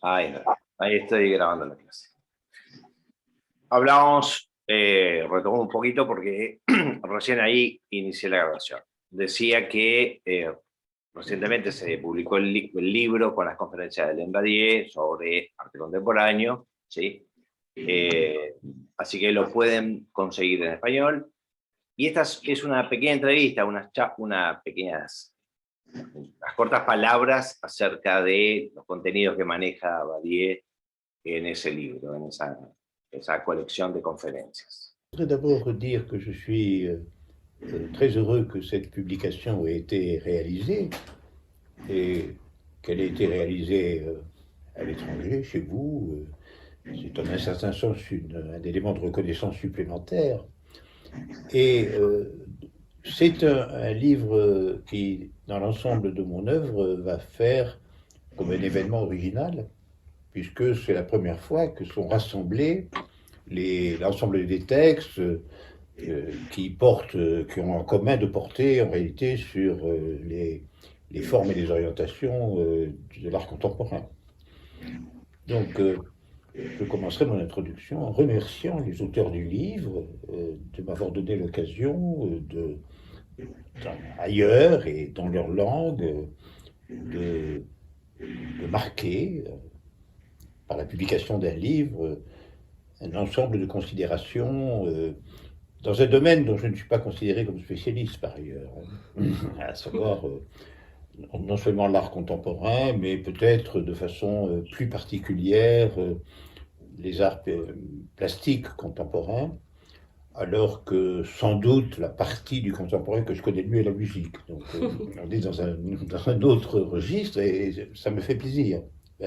Ahí, ahí estoy grabando la clase. Hablábamos, retomo un poquito porque recién ahí inicié la grabación. Decía que recientemente se publicó el libro con las conferencias de Lembadier sobre arte contemporáneo, ¿sí? Así que lo pueden conseguir en español. Y esta es una pequeña entrevista, unas pequeñas, unas cortas palabras acerca de los contenidos que maneja Badier en ese libro, en esa colección de conferencias. Je voudrais d'abord dire que je suis très heureux que cette publication ait été réalisée et qu'elle ait été réalisée à l'étranger, chez vous. C'est en un certain sens un élément de reconnaissance supplémentaire. Et c'est un livre qui, dans l'ensemble de mon œuvre, va faire comme un événement original, puisque c'est la première fois que sont rassemblés l'ensemble des textes qui ont en commun de porter en réalité sur les formes et les orientations de l'art contemporain. Donc, je commencerai mon introduction en remerciant les auteurs du livre de m'avoir donné l'occasion ailleurs et dans leur langue de marquer par la publication d'un livre un ensemble de considérations dans un domaine dont je ne suis pas considéré comme spécialiste par ailleurs, à savoir non seulement l'art contemporain, mais peut-être de façon plus particulière les arts plastiques contemporains, alors que sans doute la partie du contemporain que je connais le mieux est la musique. Donc on est dans un autre registre et ça me fait plaisir.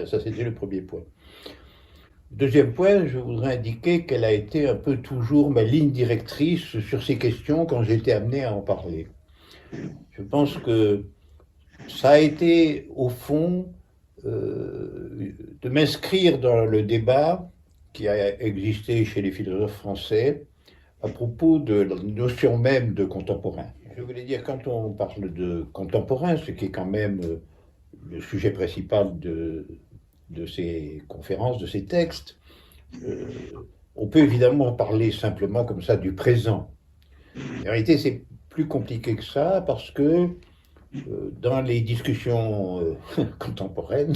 Ça, c'était le premier point. Deuxième point, je voudrais indiquer qu'elle a été un peu toujours ma ligne directrice sur ces questions quand j'ai été amené à en parler. Je pense que ça a été, au fond, de m'inscrire dans le débat qui a existé chez les philosophes français à propos de la notion même de contemporain. Je voulais dire, quand on parle de contemporain, ce qui est quand même le sujet principal de ces conférences, de ces textes, on peut évidemment parler simplement comme ça du présent. En réalité, c'est plus compliqué que ça parce que dans les discussions contemporaines,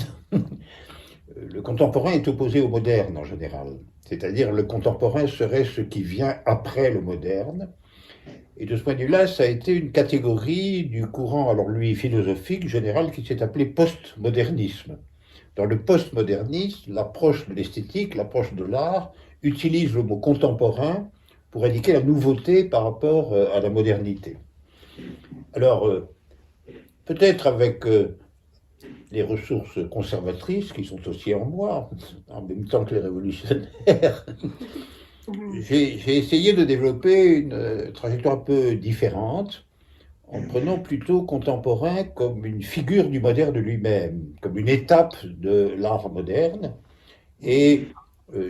le contemporain est opposé au moderne en général. C'est-à-dire le contemporain serait ce qui vient après le moderne. Et de ce point de vue-là, ça a été une catégorie du courant, alors lui, philosophique général, qui s'est appelé postmodernisme. Dans le postmodernisme, l'approche de l'esthétique, l'approche de l'art, utilise le mot contemporain pour indiquer la nouveauté par rapport à la modernité. Alors, peut-être avec les ressources conservatrices qui sont aussi en moi, en même temps que les révolutionnaires, j'ai essayé de développer une trajectoire un peu différente, en prenant plutôt contemporain comme une figure du moderne lui-même, comme une étape de l'art moderne. Et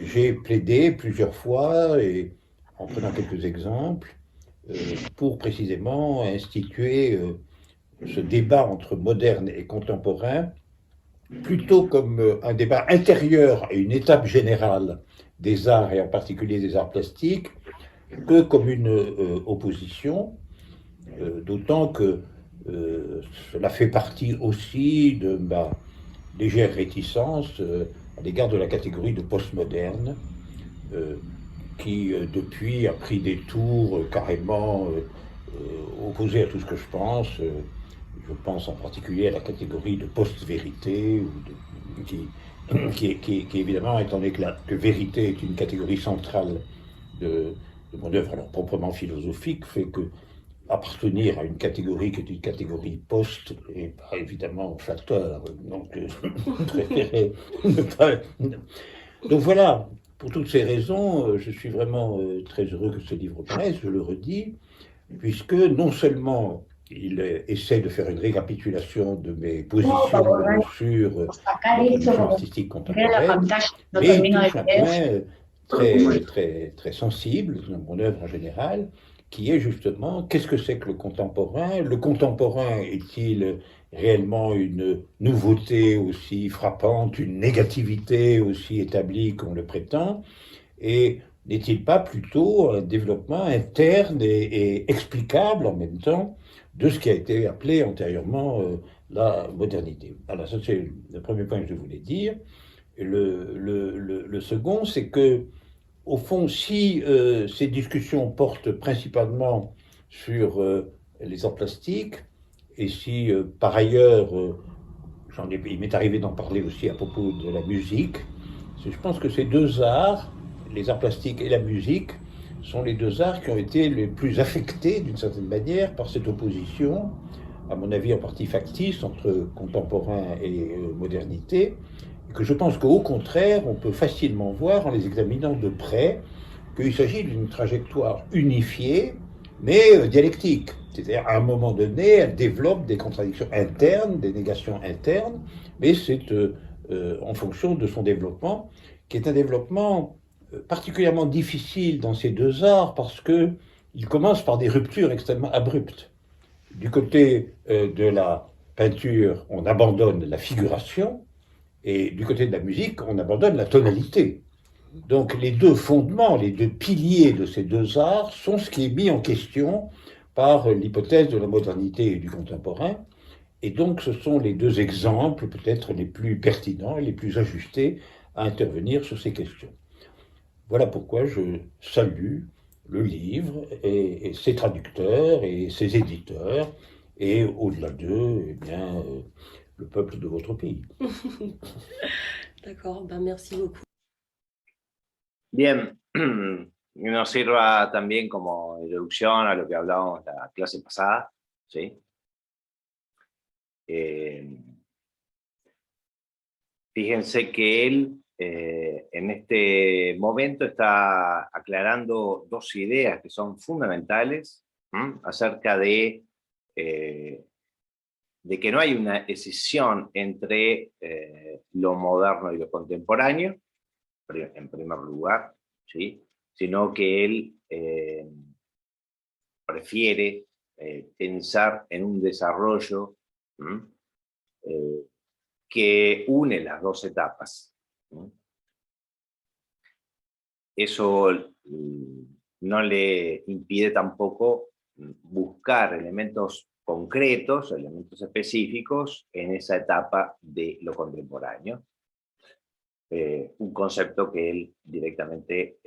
j'ai plaidé plusieurs fois, et en prenant quelques exemples, pour précisément instituer ce débat entre moderne et contemporain, plutôt comme un débat intérieur et une étape générale des arts, et en particulier des arts plastiques, que comme une opposition, d'autant que cela fait partie aussi de ma légère réticence à l'égard de la catégorie de postmoderne, qui depuis a pris des tours carrément opposés à tout ce que je pense. Je pense en particulier à la catégorie de post-vérité, qui évidemment, étant donné que vérité est une catégorie centrale de mon œuvre, alors proprement philosophique, fait que appartenir à une catégorie qui est une catégorie post est pas évidemment flatteur, donc je préférais ne pas... Donc voilà, pour toutes ces raisons, je suis vraiment très heureux que ce livre paraisse, je le redis, puisque non seulement il essaie de faire une récapitulation de mes positions sur la production artistique contemporaine, mais il touche un point très sensible dans mon œuvre en général, qui est justement, qu'est-ce que c'est que le contemporain? Le contemporain est-il réellement une nouveauté aussi frappante, une négativité aussi établie qu'on le prétend? Et n'est-il pas plutôt un développement interne et explicable en même temps de ce qui a été appelé antérieurement la modernité? Alors ça c'est le premier point que je voulais dire. Le second, c'est que, au fond, si ces discussions portent principalement sur les arts plastiques, et si par ailleurs, il m'est arrivé d'en parler aussi à propos de la musique, je pense que ces deux arts, les arts plastiques et la musique, sont les deux arts qui ont été les plus affectés d'une certaine manière par cette opposition, à mon avis en partie factice, entre contemporain et modernité, et que je pense qu'au contraire, on peut facilement voir en les examinant de près qu'il s'agit d'une trajectoire unifiée, mais dialectique. C'est-à-dire, à un moment donné, elle développe des contradictions internes, des négations internes, mais c'est en fonction de son développement, qui est un développement particulièrement difficile dans ces deux arts, parce qu'il commence par des ruptures extrêmement abruptes. Du côté de la peinture, on abandonne la figuration, et du côté de la musique, on abandonne la tonalité. Donc les deux fondements, les deux piliers de ces deux arts sont ce qui est mis en question par l'hypothèse de la modernité et du contemporain. Et donc ce sont les deux exemples peut-être les plus pertinents et les plus ajustés à intervenir sur ces questions. Voilà pourquoi je salue le livre et ses traducteurs et ses éditeurs, et au-delà d'eux, eh bien, le peuple de votre pays. D'accord, ben merci beaucoup. Bien, nos sirva también como introducción a lo que hablábamos en la clase pasada, ¿sí? Fíjense que él en este momento está aclarando dos ideas que son fundamentales acerca de que no hay una escisión entre lo moderno y lo contemporáneo, en primer lugar, ¿sí? Sino que él prefiere pensar en un desarrollo que une las dos etapas. Eso no le impide tampoco buscar elementos concretos, elementos específicos en esa etapa de lo contemporáneo. Un concepto que él directamente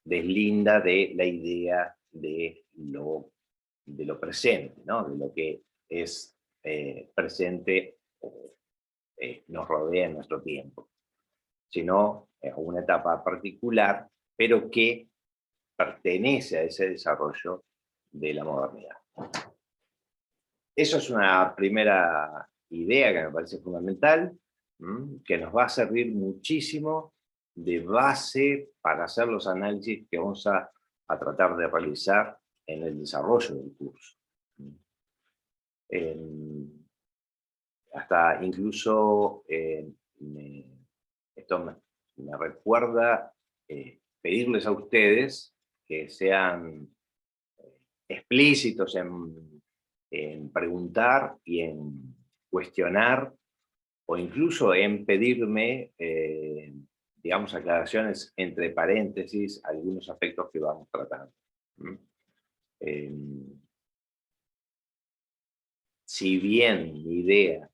deslinda de la idea de lo presente, ¿no? De lo que es presente o nos rodea en nuestro tiempo, sino a una etapa particular, pero que pertenece a ese desarrollo de la modernidad. Eso es una primera idea que me parece fundamental, que nos va a servir muchísimo de base para hacer los análisis que vamos a tratar de realizar en el desarrollo del curso. Hasta incluso esto me recuerda pedirles a ustedes que sean explícitos en preguntar y en cuestionar, o incluso en pedirme, digamos, aclaraciones entre paréntesis, algunos aspectos que vamos tratando. Si bien mi idea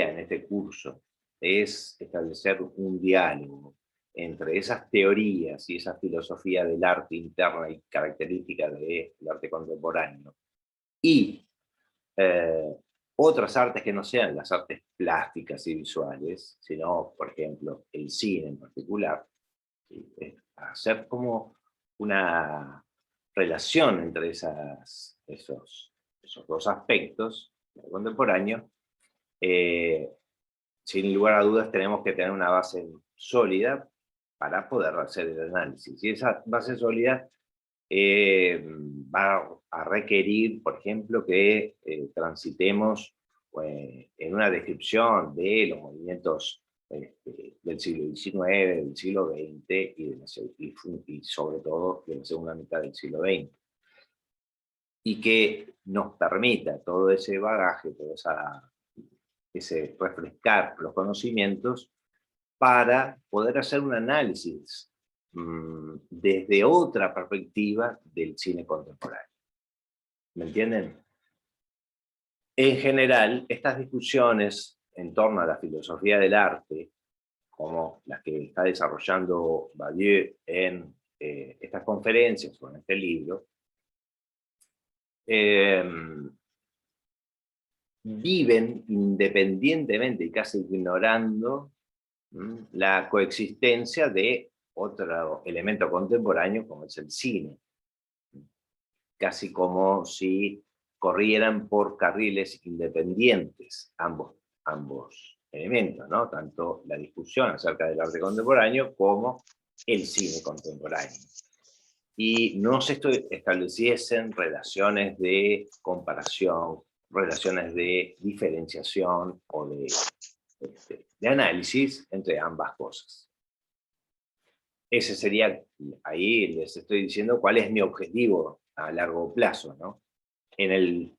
en este curso es establecer un diálogo entre esas teorías y esa filosofía del arte interna y característica del arte contemporáneo y otras artes que no sean las artes plásticas y visuales, sino, por ejemplo, el cine en particular, ¿sí? Hacer como una relación entre esos dos aspectos contemporáneos. Sin lugar a dudas tenemos que tener una base sólida para poder hacer el análisis. Y esa base sólida va a requerir, por ejemplo, que transitemos en una descripción de los movimientos del siglo XIX, del siglo XX y sobre todo de la segunda mitad del siglo XX. y que nos permita todo ese bagaje, todo ese refrescar los conocimientos para poder hacer un análisis desde otra perspectiva del cine contemporáneo. ¿Me entienden? En general, estas discusiones en torno a la filosofía del arte, como las que está desarrollando Badiou en estas conferencias o en este libro, viven independientemente y casi ignorando la coexistencia de otro elemento contemporáneo como es el cine. Casi como si corrieran por carriles independientes ambos elementos, ¿no? Tanto la discusión acerca del arte contemporáneo como el cine contemporáneo. Y no se estableciesen relaciones de comparación, relaciones de diferenciación o de análisis entre ambas cosas. Ese sería, ahí les estoy diciendo cuál es mi objetivo a largo plazo, ¿no? En el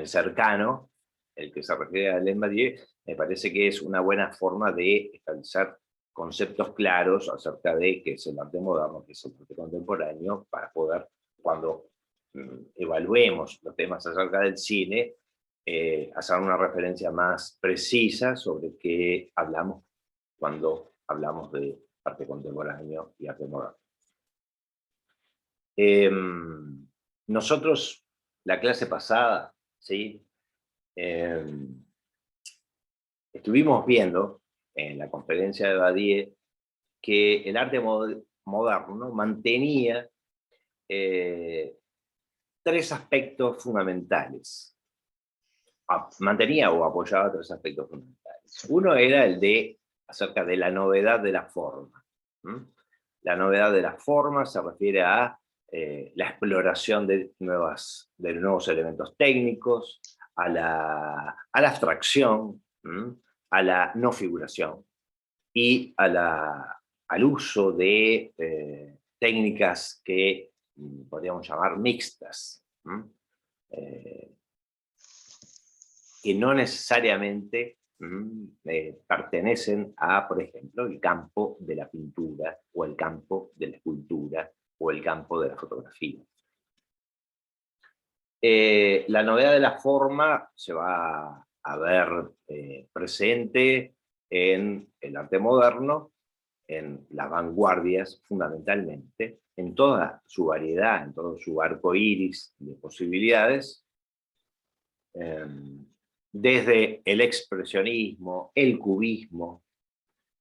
cercano, el que se refiere a Alain Badiou, me parece que es una buena forma de establecer conceptos claros acerca de qué es el arte moderno, qué es el arte contemporáneo, para poder, cuando evaluemos los temas acerca del cine, hacer una referencia más precisa sobre qué hablamos cuando hablamos de arte contemporáneo y arte moderno. Nosotros, la clase pasada, ¿sí? Estuvimos viendo en la conferencia de Badiou que el arte moderno mantenía tres aspectos fundamentales. Mantenía o apoyaba tres aspectos fundamentales. Uno era el de acerca de la novedad de la forma. La novedad de la forma se refiere a la exploración de nuevos elementos técnicos, a la abstracción, a la no figuración y al uso de técnicas que podríamos llamar mixtas, que no necesariamente pertenecen a, por ejemplo, el campo de la pintura o el campo de la escultura o el campo de la fotografía. La novedad de la forma se va a ver presente en el arte moderno, en las vanguardias fundamentalmente, en toda su variedad, en todo su arco iris de posibilidades, desde el expresionismo, el cubismo,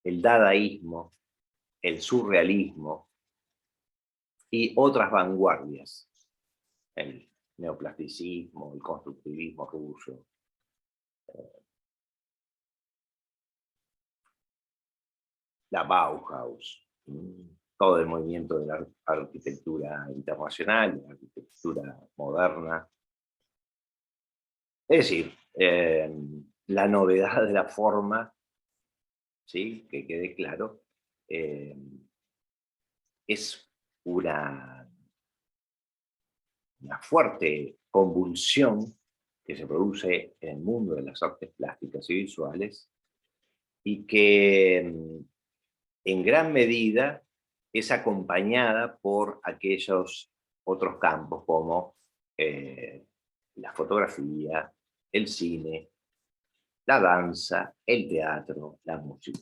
el dadaísmo, el surrealismo y otras vanguardias, el neoplasticismo, el constructivismo ruso, la Bauhaus, todo el movimiento de la arquitectura internacional, la arquitectura moderna. Es decir, la novedad de la forma, ¿sí? Que quede claro, es una fuerte convulsión que se produce en el mundo de las artes plásticas y visuales y que en gran medida es acompañada por aquellos otros campos como la fotografía, el cine, la danza, el teatro, la música.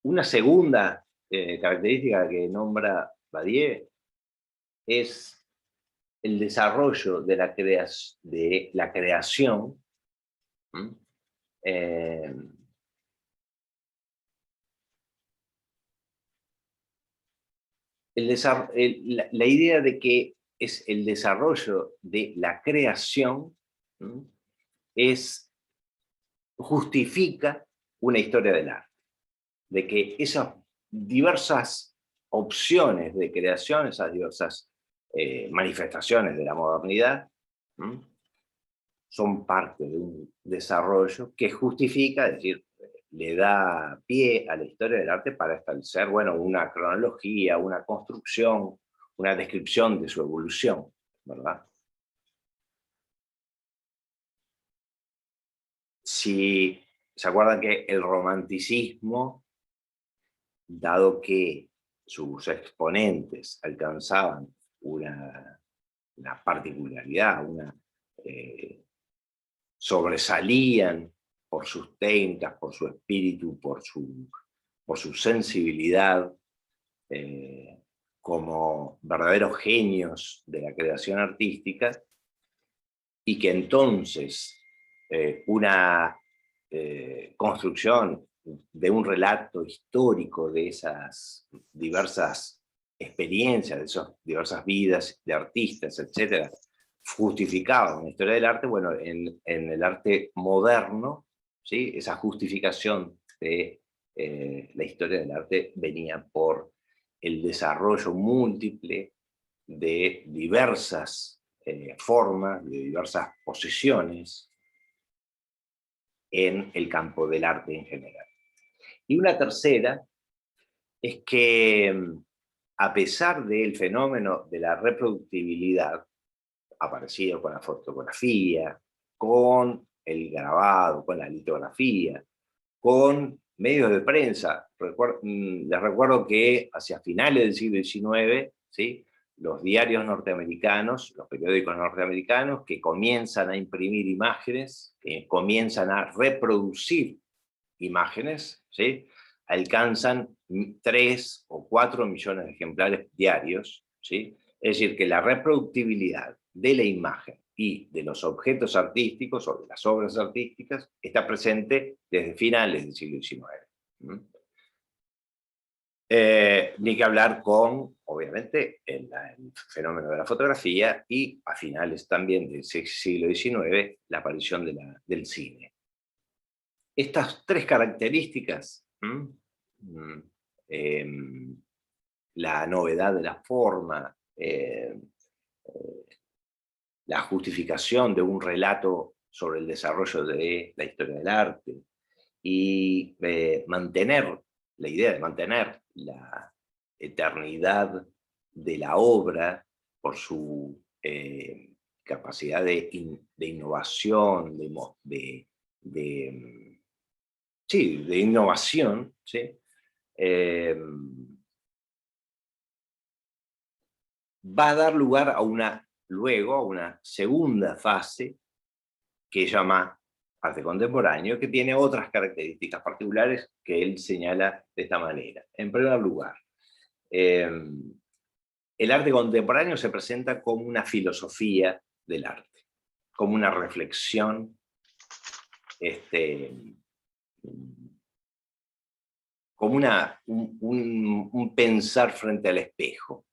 Una segunda característica que nombra Badiou es el desarrollo de la creación la idea de que es el desarrollo de la creación justifica una historia del arte, de que esas diversas opciones de creación, esas diversas manifestaciones de la modernidad, son parte de un desarrollo que justifica, es decir, le da pie a la historia del arte para establecer, bueno, una cronología, una construcción, una descripción de su evolución, ¿verdad? Si se acuerdan que el romanticismo, dado que sus exponentes alcanzaban una particularidad, sobresalían por sus técnicas, por su espíritu, por su sensibilidad, como verdaderos genios de la creación artística, y que entonces una construcción de un relato histórico de esas diversas experiencias, de esas diversas vidas de artistas, etcétera, justificaba una historia del arte. Bueno, en el arte moderno, ¿sí?, esa justificación de la historia del arte venía por el desarrollo múltiple de diversas formas, de diversas posiciones en el campo del arte en general. Y una tercera es que, a pesar del fenómeno de la reproductibilidad, aparecido con la fotografía, con el grabado, con la litografía, con medios de prensa. Les recuerdo que hacia finales del siglo XIX, ¿sí?, los diarios norteamericanos, los periódicos norteamericanos, que comienzan a imprimir imágenes, que comienzan a reproducir imágenes, ¿sí?, alcanzan 3 o 4 millones de ejemplares diarios, ¿sí? Es decir, que la reproductibilidad de la imagen y de los objetos artísticos o de las obras artísticas está presente desde finales del siglo XIX. Ni que hablar con, obviamente, el fenómeno de la fotografía, y a finales también del siglo XIX, la aparición del cine. Estas tres características, la novedad de la forma, la justificación de un relato sobre el desarrollo de la historia del arte, y la idea de mantener la eternidad de la obra por su capacidad de innovación, de innovación, ¿sí? Va a dar lugar luego a una segunda fase que llama arte contemporáneo, que tiene otras características particulares que él señala de esta manera. En primer lugar, el arte contemporáneo se presenta como una filosofía del arte, como una reflexión, como un pensar frente al espejo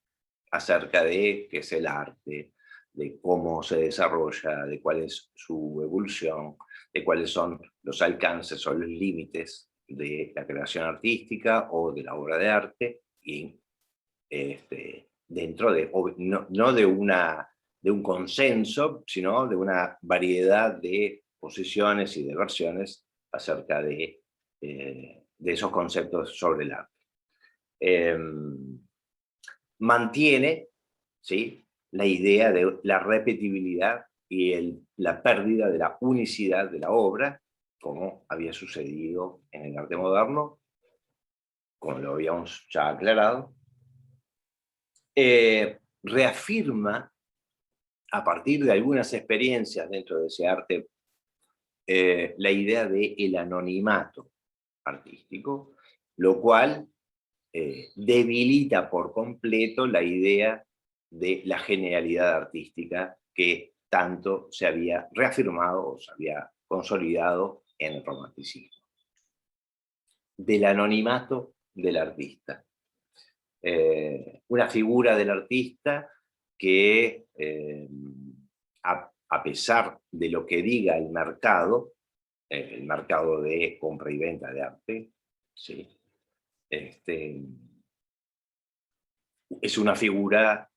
acerca de qué es el arte, de cómo se desarrolla, de cuál es su evolución, de cuáles son los alcances o los límites de la creación artística o de la obra de arte, y dentro de, no de un consenso, sino de una variedad de posiciones y de versiones acerca de esos conceptos sobre el arte. Mantiene, ¿sí?, la idea de la repetibilidad y la pérdida de la unicidad de la obra, como había sucedido en el arte moderno, como lo habíamos ya aclarado. Reafirma, a partir de algunas experiencias dentro de ese arte, la idea del anonimato artístico, lo cual debilita por completo la idea de la genialidad artística que tanto se había reafirmado o se había consolidado en el romanticismo. Del anonimato del artista. Una figura del artista que, a pesar de lo que diga el mercado de compra y venta de arte, ¿sí?, es una figura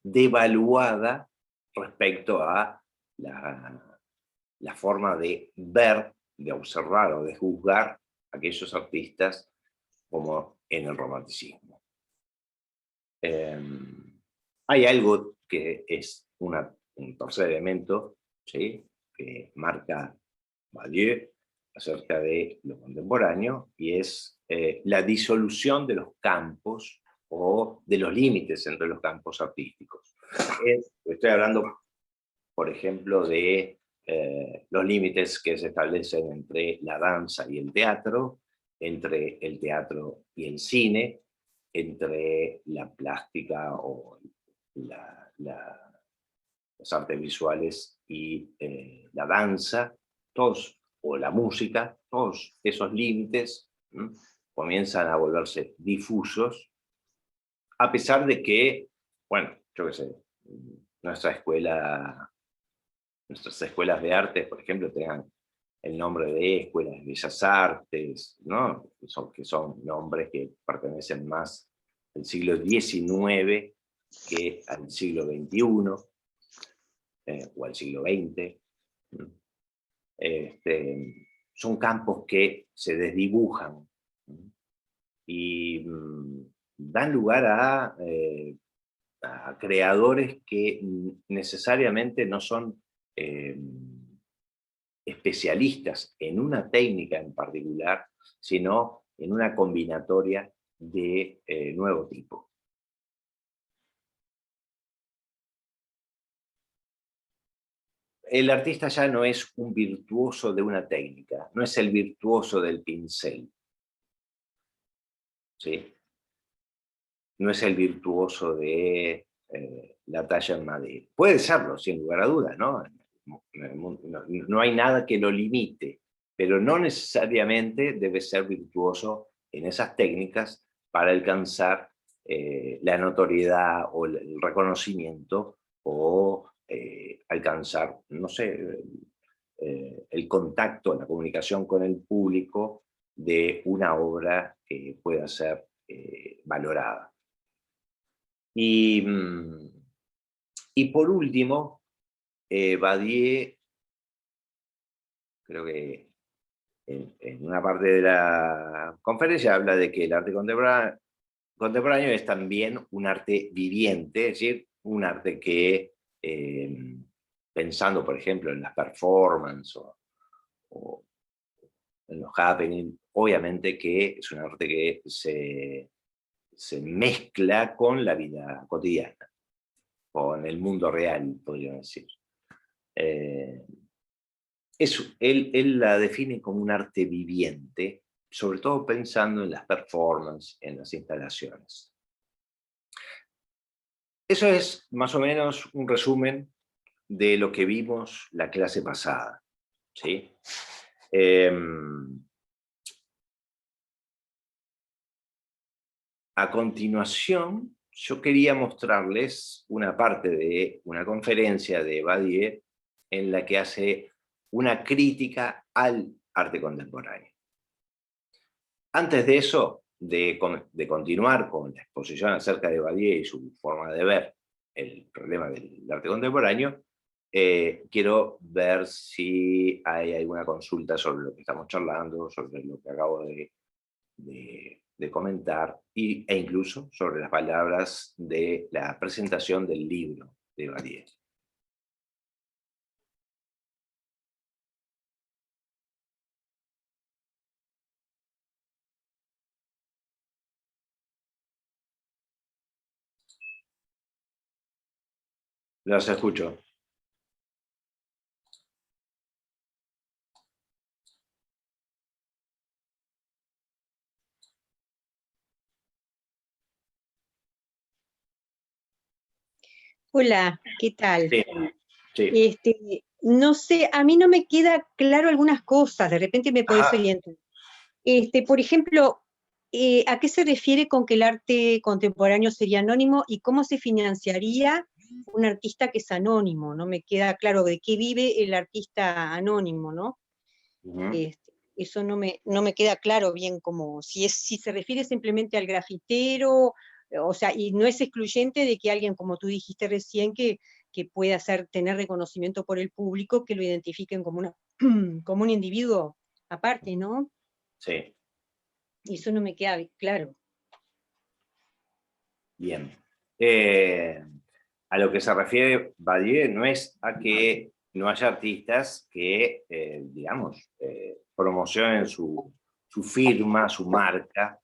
devaluada respecto a la forma de ver, de observar o de juzgar a aquellos artistas como en el romanticismo. Hay algo que es un tercer elemento, ¿sí?, que marca Badiou acerca de lo contemporáneo, y es la disolución de los campos o de los límites entre los campos artísticos. Estoy hablando, por ejemplo, de los límites que se establecen entre la danza y el teatro, entre el teatro y el cine, entre la plástica o las artes visuales y la danza, todos, o la música, todos esos límites comienzan a volverse difusos, a pesar de que, bueno, yo qué sé, nuestra escuela, nuestras escuelas de arte, por ejemplo, tengan el nombre de escuelas de bellas artes, ¿no? Que son nombres que pertenecen más al siglo XIX que al siglo XXI, o al siglo XX. Son campos que se desdibujan y dan lugar a creadores que necesariamente no son especialistas en una técnica en particular, sino en una combinatoria de nuevo tipo. El artista ya no es un virtuoso de una técnica, no es el virtuoso del pincel, ¿sí? No es el virtuoso de la talla en madera. Puede serlo, sin lugar a dudas, ¿no? No hay nada que lo limite, pero no necesariamente debe ser virtuoso en esas técnicas para alcanzar la notoriedad o el reconocimiento o alcanzar, no sé, el contacto, la comunicación con el público de una obra que pueda ser valorada. Y por último, Badiou, creo que en una parte de la conferencia habla de que el arte contemporáneo es también un arte viviente, es decir, un arte que, pensando por ejemplo en las performances o en los happenings, obviamente que es un arte que se mezcla con la vida cotidiana, con el mundo real, podría decir. Él la define como un arte viviente, sobre todo pensando en las performances, en las instalaciones. Eso es más o menos un resumen de lo que vimos la clase pasada, ¿sí? A continuación, yo quería mostrarles una parte de una conferencia de Badiou en la que hace una crítica al arte contemporáneo. Antes de eso, de continuar con la exposición acerca de Badiou y su forma de ver el problema del arte contemporáneo, quiero ver si hay alguna consulta sobre lo que estamos charlando, sobre lo que acabo de comentar, e incluso sobre las palabras de la presentación del libro de Badiou. Los escucho. Hola, ¿qué tal? Sí, sí. No sé, a mí no me queda claro algunas cosas, de repente me podés Ajá. orientar. Por ejemplo, ¿a qué se refiere con que el arte contemporáneo sería anónimo y cómo se financiaría un artista que es anónimo? No me queda claro de qué vive el artista anónimo, ¿no? Eso no me queda claro bien como si se refiere simplemente al grafitero, o sea, y no es excluyente de que alguien, como tú dijiste recién, que pueda tener reconocimiento por el público, que lo identifiquen como, como un individuo aparte, ¿no? Sí. Eso no me queda claro. Bien. a lo que se refiere Badiou no es a que no haya artistas que, digamos, promocionen su firma, su marca.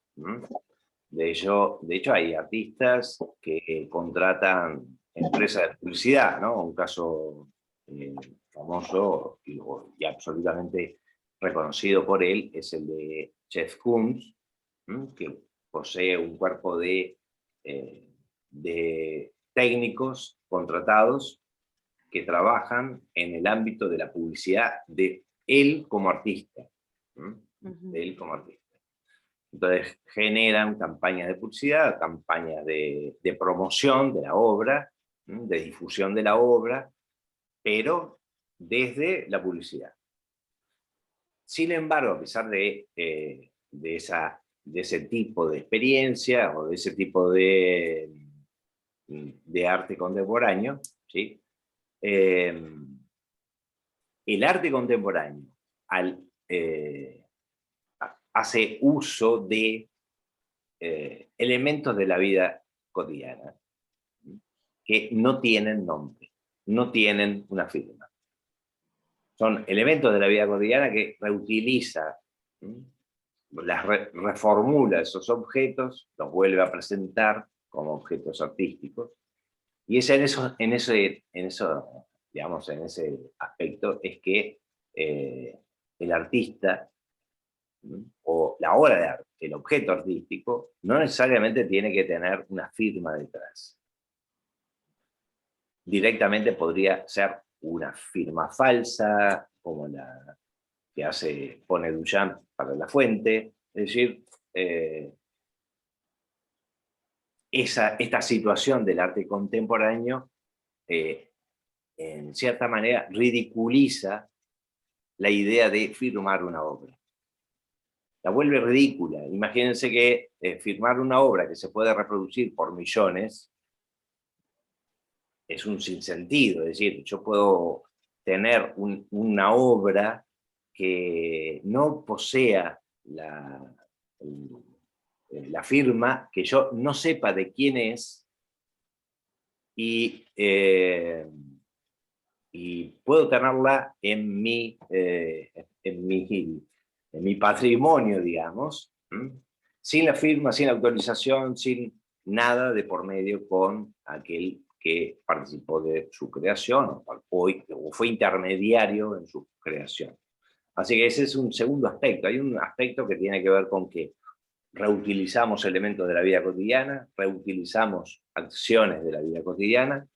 De hecho, hay artistas que contratan empresas de publicidad, ¿no? Un caso famoso y absolutamente reconocido por él es el de Jeff Koons, que posee un cuerpo de técnicos contratados que trabajan en el ámbito de la publicidad de él como artista. De él como artista. Entonces generan campañas de publicidad, campañas de promoción de la obra, de difusión de la obra, pero desde la publicidad. Sin embargo, a pesar de ese tipo de experiencia o de ese tipo de arte contemporáneo, ¿sí? El arte contemporáneo hace uso de elementos de la vida cotidiana que no tienen nombre, no tienen una firma. Son elementos de la vida cotidiana que reutiliza, reformula esos objetos, los vuelve a presentar como objetos artísticos, y es en ese aspecto es que el artista o la obra de arte, el objeto artístico, no necesariamente tiene que tener una firma detrás. Directamente podría ser una firma falsa, como la que pone Duchamp para La Fuente. Es decir, esta situación del arte contemporáneo, en cierta manera, ridiculiza la idea de firmar una obra. La vuelve ridícula. Imagínense que firmar una obra que se puede reproducir por millones es un sinsentido. Es decir, yo puedo tener una obra que no posea la firma, que yo no sepa de quién es, y puedo tenerla en mi patrimonio, digamos, sin la firma, sin autorización, sin nada de por medio con aquel que participó de su creación o fue intermediario en su creación. Así que ese es un segundo aspecto. Hay un aspecto que tiene que ver con que reutilizamos elementos de la vida cotidiana, reutilizamos acciones de la vida cotidiana,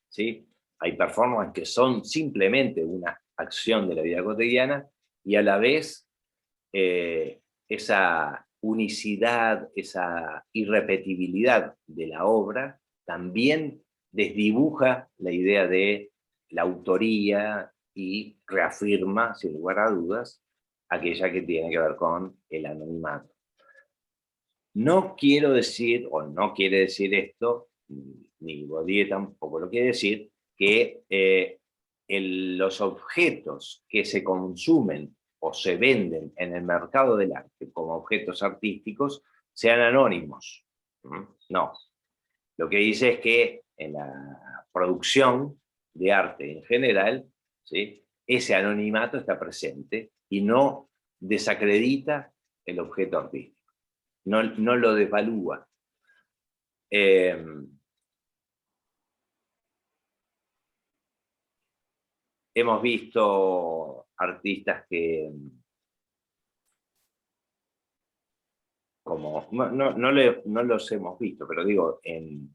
¿sí? Hay performances que son simplemente una acción de la vida cotidiana y a la vez esa unicidad, esa irrepetibilidad de la obra también desdibuja la idea de la autoría y reafirma, sin lugar a dudas, aquella que tiene que ver con el anonimato. No quiero decir, o no quiere decir esto, ni Badiou tampoco lo quiere decir, que los objetos que se consumen o se venden en el mercado del arte como objetos artísticos sean anónimos. No. Lo que dice es que en la producción de arte en general, ¿sí?, ese anonimato está presente y no desacredita el objeto artístico. No lo devalúa. Hemos visto artistas que, como no los hemos visto, pero digo, en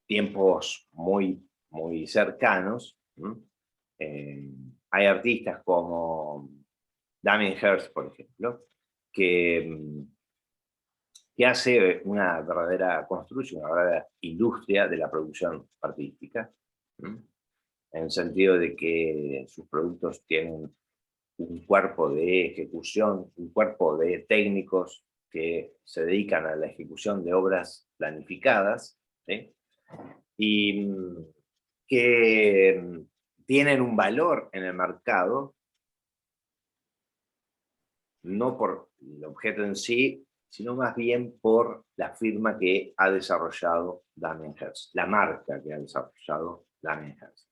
tiempos muy, muy cercanos, hay artistas como Damien Hirst, por ejemplo, que hace una verdadera construcción, una verdadera industria de la producción artística, en el sentido de que sus productos tienen un cuerpo de ejecución, un cuerpo de técnicos que se dedican a la ejecución de obras planificadas, ¿sí?, y que tienen un valor en el mercado, no por el objeto en sí, sino más bien por la firma que ha desarrollado Damien Hirst, la marca que ha desarrollado Damien Hirst.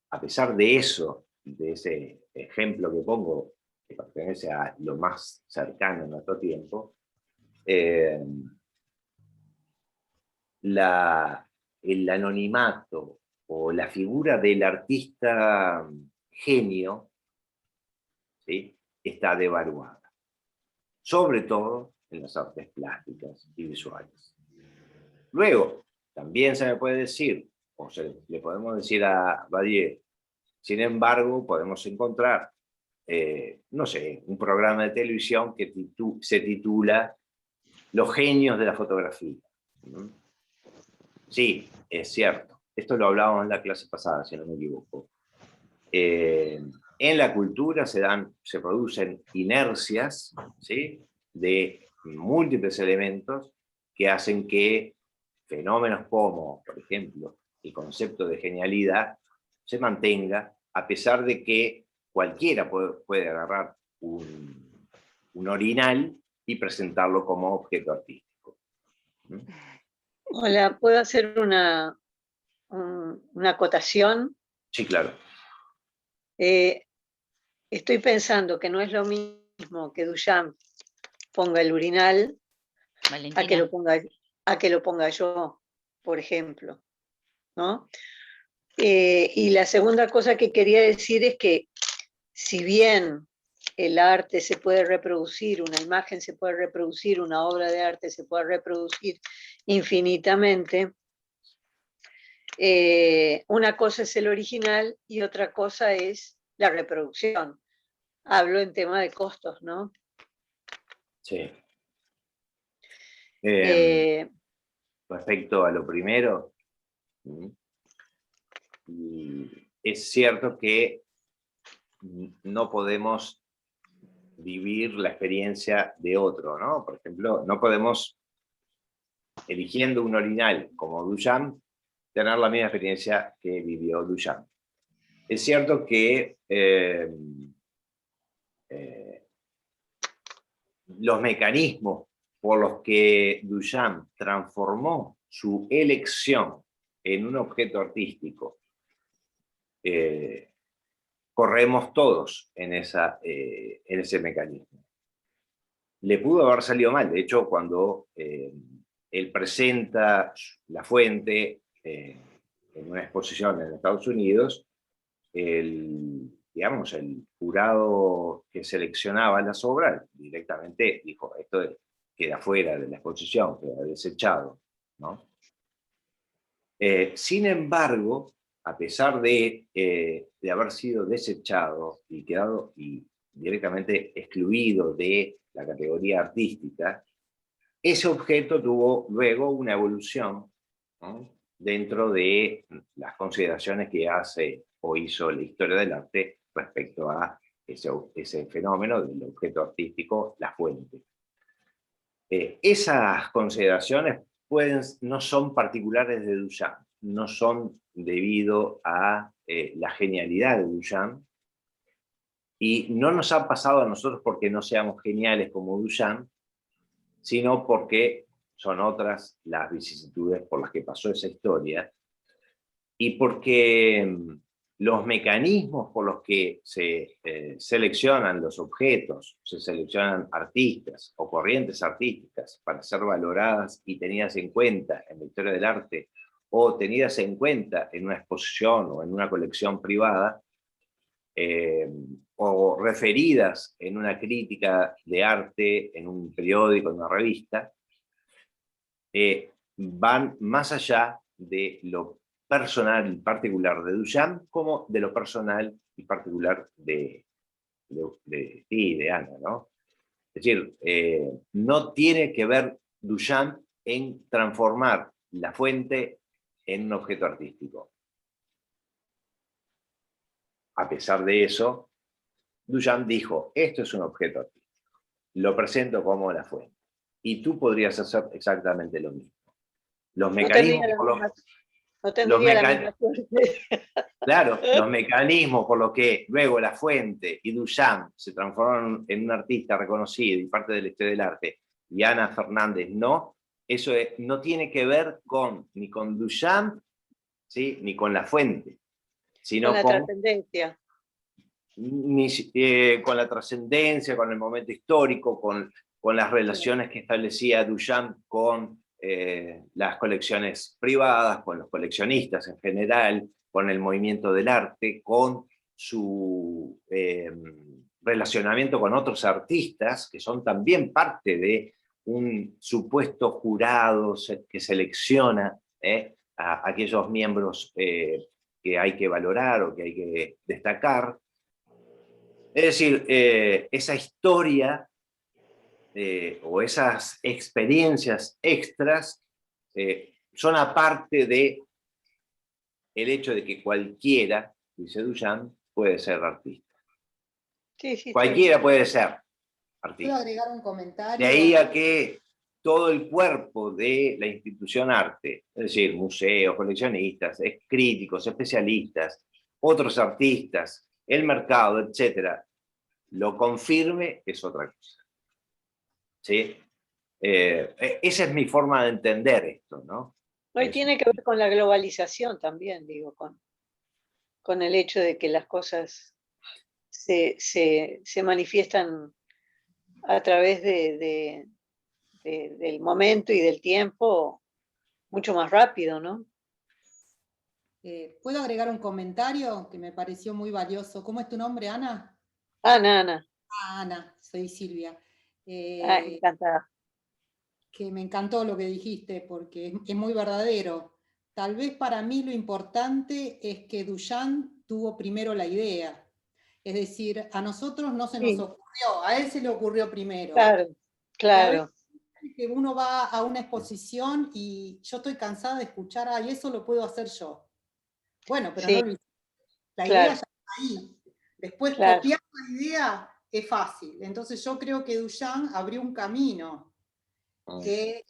A pesar de eso, de ese ejemplo que pongo, que pertenece a lo más cercano en nuestro tiempo, el anonimato o la figura del artista genio, ¿sí?, está devaluada, sobre todo en las artes plásticas y visuales. Luego, también se me puede decir, o le podemos decir a Badiou, sin embargo, podemos encontrar, no sé, un programa de televisión que se titula Los genios de la fotografía. Sí, es cierto. Esto lo hablábamos en la clase pasada, si no me equivoco. En la cultura se producen inercias, ¿sí?, de múltiples elementos que hacen que fenómenos como, por ejemplo, el concepto de genialidad se mantenga, a pesar de que cualquiera puede agarrar un orinal y presentarlo como objeto artístico. Hola, ¿puedo hacer una acotación? Sí, claro. Estoy pensando que no es lo mismo que Duchamp ponga el urinal a que lo ponga yo, por ejemplo, ¿no? Y la segunda cosa que quería decir es que si bien el arte se puede reproducir, una imagen se puede reproducir, una obra de arte se puede reproducir infinitamente, una cosa es el original y otra cosa es la reproducción. Hablo en tema de costos, ¿no? Sí. Eh, Respecto a lo primero, es cierto que no podemos vivir la experiencia de otro, ¿no? Por ejemplo, no podemos, eligiendo un orinal como Duchamp, tener la misma experiencia que vivió Duchamp. Es cierto que los mecanismos por los que Duchamp transformó su elección en un objeto artístico, corremos todos en ese mecanismo. Le pudo haber salido mal. De hecho, cuando él presenta la fuente en una exposición en Estados Unidos, el jurado que seleccionaba las obras directamente dijo: esto queda fuera de la exposición, queda desechado, ¿no? Sin embargo, a pesar de haber sido desechado y quedado directamente excluido de la categoría artística, ese objeto tuvo luego una evolución, ¿no?, dentro de las consideraciones que hace o hizo la historia del arte respecto a ese fenómeno del objeto artístico, la fuente. Esas consideraciones no son particulares de Duchamp, no son debido a la genialidad de Duchamp, y no nos ha pasado a nosotros porque no seamos geniales como Duchamp, sino porque son otras las vicisitudes por las que pasó esa historia, y porque los mecanismos por los que se seleccionan los objetos, se seleccionan artistas o corrientes artísticas para ser valoradas y tenidas en cuenta en la historia del arte, o tenidas en cuenta en una exposición o en una colección privada, o referidas en una crítica de arte, en un periódico, en una revista, van más allá de lo personal y particular de Duchamp, como de lo personal y particular de Ana, ¿no? Es decir, no tiene que ver Duchamp en transformar la fuente en un objeto artístico. A pesar de eso, Duchamp dijo: esto es un objeto artístico, lo presento como la fuente. Y tú podrías hacer exactamente lo mismo. Los mecanismos Claro, los mecanismos por los que luego la fuente y Duchamp se transformaron en un artista reconocido y parte de la historia del arte y Ana Fernández no, eso no tiene que ver ni con Duchamp, ¿sí? Ni con la fuente, sino con la trascendencia. Con la trascendencia, con el momento histórico, con las relaciones que establecía Duchamp con las colecciones privadas, con los coleccionistas en general, con el movimiento del arte, con su relacionamiento con otros artistas, que son también parte de un supuesto jurado que selecciona a aquellos miembros que hay que valorar o que hay que destacar. Es decir, esa historia o esas experiencias extras son aparte de el hecho de que cualquiera, dice Duchamp, puede ser artista. Sí, cualquiera puede ser artista. ¿Puedo agregar un comentario? De ahí a que todo el cuerpo de la institución arte, es decir, museos, coleccionistas, críticos, especialistas, otros artistas, el mercado, etcétera, lo confirme, es otra cosa. ¿Sí? Esa es mi forma de entender esto, ¿no? Hoy tiene que ver con la globalización también, digo, con el hecho de que las cosas se manifiestan a través del momento y del tiempo mucho más rápido, ¿no? ¿Puedo agregar un comentario que me pareció muy valioso? ¿Cómo es tu nombre, Ana? Ana. Ana, soy Silvia. Encantada. Que me encantó lo que dijiste, porque es muy verdadero. Tal vez para mí lo importante es que Duchamp tuvo primero la idea. Es decir, a nosotros no se nos ocurrió, a él se le ocurrió primero. Claro. Que uno va a una exposición y yo estoy cansada de escuchar, y eso lo puedo hacer yo. Bueno, pero no lo hice. La idea ya está ahí. Después copiar la idea es fácil. Entonces yo creo que Duchamp abrió un camino que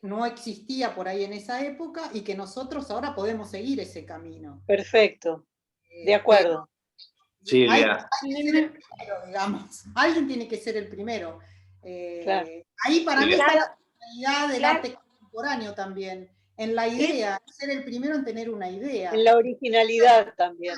no existía por ahí en esa época y que nosotros ahora podemos seguir ese camino. Perfecto. De acuerdo. Silvia. Hay que ser el primero, digamos. Alguien tiene que ser el primero. Ahí para mí está la realidad del arte contemporáneo también. En la idea, ser el primero en tener una idea. En la originalidad también.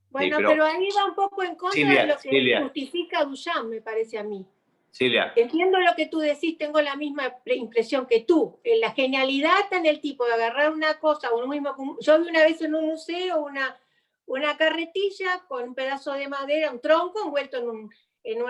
Bueno, pero ahí va un poco en contra de lo que justifica Duchamp, me parece a mí. Silvia. Entiendo lo que tú decís, tengo la misma impresión que tú. La genialidad está en el tipo de agarrar una cosa, uno mismo. Yo vi una vez en un museo una carretilla con un pedazo de madera, un tronco envuelto en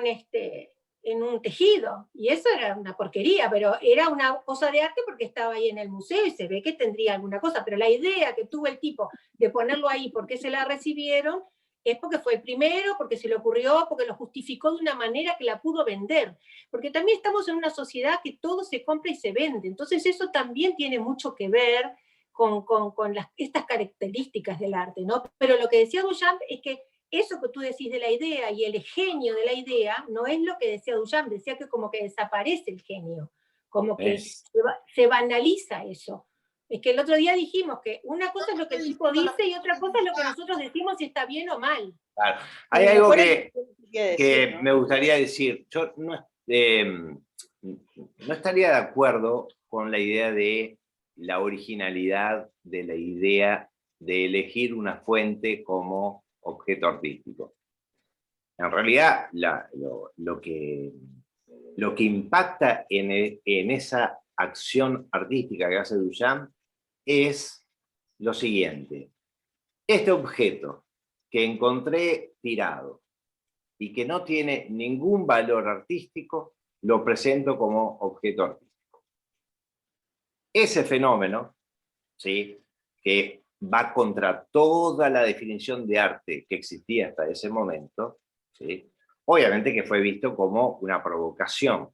un tejido. Y eso era una porquería, pero era una cosa de arte porque estaba ahí en el museo y se ve que tendría alguna cosa. Pero la idea que tuvo el tipo de ponerlo ahí porque se la recibieron es porque fue el primero, porque se le ocurrió, porque lo justificó de una manera que la pudo vender. Porque también estamos en una sociedad que todo se compra y se vende. Entonces eso también tiene mucho que ver con estas características del arte, ¿no? Pero lo que decía Duchamp es que eso que tú decís de la idea y el genio de la idea no es lo que decía Duchamp, decía que como que desaparece el genio, como que se banaliza eso. Es que el otro día dijimos que una cosa es lo que el tipo dice y otra cosa es lo que nosotros decimos si está bien o mal. Claro. Hay algo que me gustaría decir. Yo no estaría de acuerdo con la idea de la originalidad de la idea de elegir una fuente como objeto artístico. En realidad, lo que impacta en esa acción artística que hace Duchamp es lo siguiente. Este objeto que encontré tirado y que no tiene ningún valor artístico, lo presento como objeto artístico. Ese fenómeno, ¿sí?, que va contra toda la definición de arte que existía hasta ese momento, ¿sí?, obviamente que fue visto como una provocación,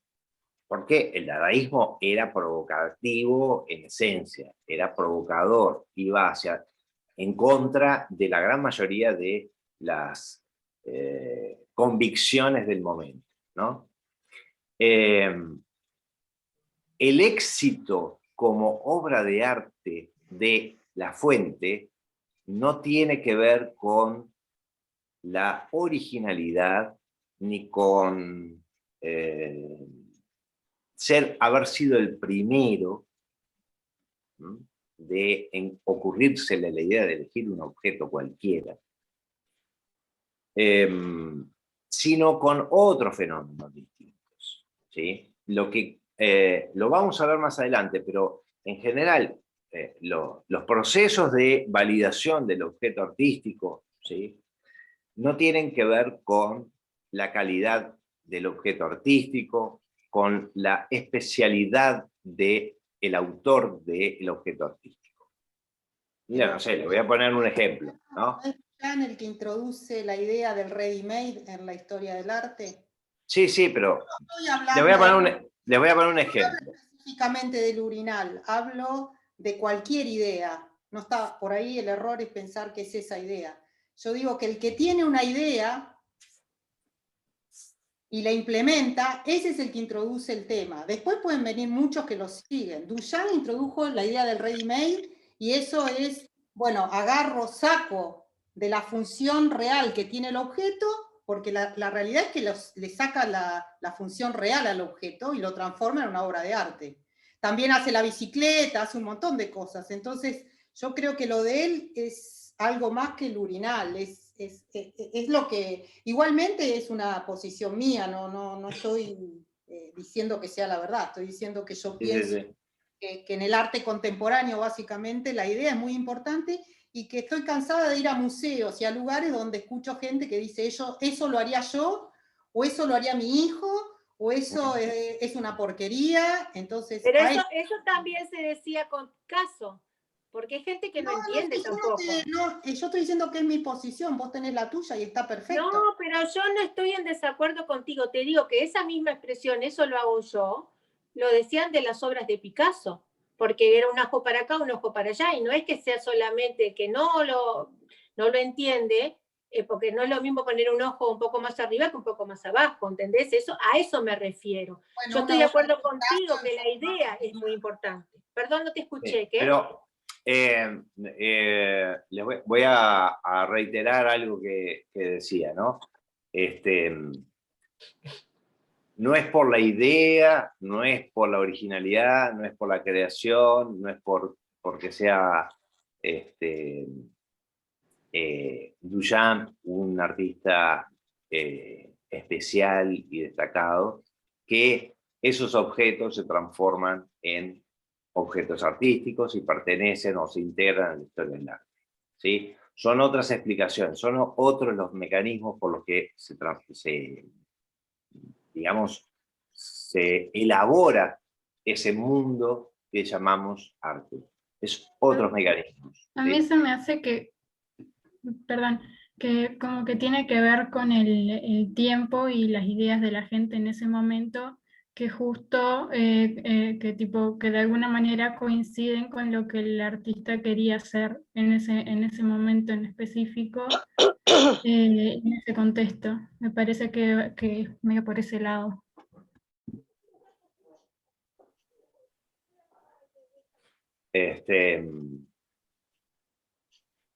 porque el dadaísmo era provocativo en esencia, era provocador, iba en contra de la gran mayoría de las convicciones del momento, ¿no? El éxito como obra de arte de La Fuente no tiene que ver con la originalidad ni con haber sido el primero, ¿no?, de ocurrírsele la idea de elegir un objeto cualquiera, sino con otros fenómenos distintos, ¿sí? Lo vamos a ver más adelante, pero en general los procesos de validación del objeto artístico, ¿sí?, no tienen que ver con la calidad del objeto artístico, con la especialidad del autor del objeto artístico. Mira, no sé, le voy a poner un ejemplo, ¿no? ¿Es Duchamp el que introduce la idea del ready-made en la historia del arte? Sí, sí, pero le voy a poner un ejemplo. No específicamente del urinal, hablo de cualquier idea. No está por ahí, el error es pensar que es esa idea. Yo digo que el que tiene una idea y la implementa, ese es el que introduce el tema. Después pueden venir muchos que lo siguen. Duchamp introdujo la idea del ready-made y eso es, bueno, saco de la función real que tiene el objeto, porque la realidad es que le saca la función real al objeto y lo transforma en una obra de arte. También hace la bicicleta, hace un montón de cosas. Entonces, yo creo que lo de él es algo más que el urinal, es lo que, igualmente es una posición mía, no estoy diciendo que sea la verdad, estoy diciendo que yo pienso que en el arte contemporáneo básicamente la idea es muy importante y que estoy cansada de ir a museos y a lugares donde escucho gente que dice eso lo haría yo, o eso lo haría mi hijo, o eso es una porquería. Entonces, pero eso también se decía con Picasso. Porque hay gente que no entiende tampoco. Yo estoy diciendo que es mi posición, vos tenés la tuya y está perfecto. No, pero yo no estoy en desacuerdo contigo. Te digo que esa misma expresión, eso lo hago yo, lo decían de las obras de Picasso, porque era un ojo para acá, un ojo para allá, y no es que sea solamente que no lo entiende, porque no es lo mismo poner un ojo un poco más arriba que un poco más abajo, ¿entendés? A eso me refiero. Bueno, yo estoy de acuerdo contigo que la idea es muy importante. Perdón, no te escuché, ¿qué? Pero voy a reiterar algo que decía, ¿no? No es por la idea, no es por la originalidad, no es por la creación, no es porque sea Duchamp un artista especial y destacado, que esos objetos se transforman en objetos artísticos y pertenecen o se integran a la historia del arte, ¿sí? Son otras explicaciones, son otros los mecanismos por los que se elabora ese mundo que llamamos arte. Es otros mecanismos. A mí se me hace que como que tiene que ver con el tiempo y las ideas de la gente en ese momento, que justo que de alguna manera coinciden con lo que el artista quería hacer en ese momento en específico, en ese contexto. Me parece que es medio por ese lado.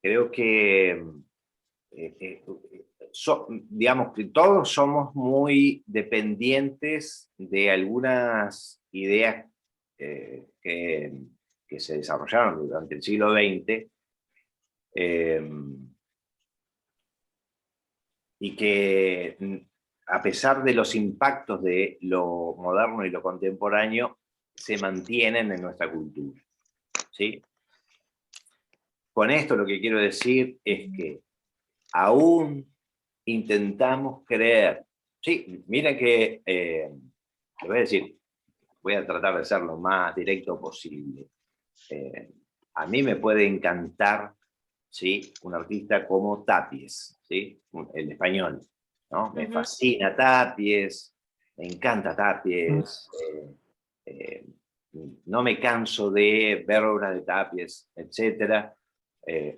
Creo que digamos que todos somos muy dependientes de algunas ideas que se desarrollaron durante el siglo XX y que a pesar de los impactos de lo moderno y lo contemporáneo se mantienen en nuestra cultura, ¿sí? Con esto lo que quiero decir es que aún intentamos creer. Sí, mira que, te voy a decir, voy a tratar de ser lo más directo posible. A mí me puede encantar, ¿sí?, un artista como Tapies, ¿sí?, el español, ¿no? Me fascina Tapies, me encanta Tapies, no me canso de ver obras de Tapies, etcétera.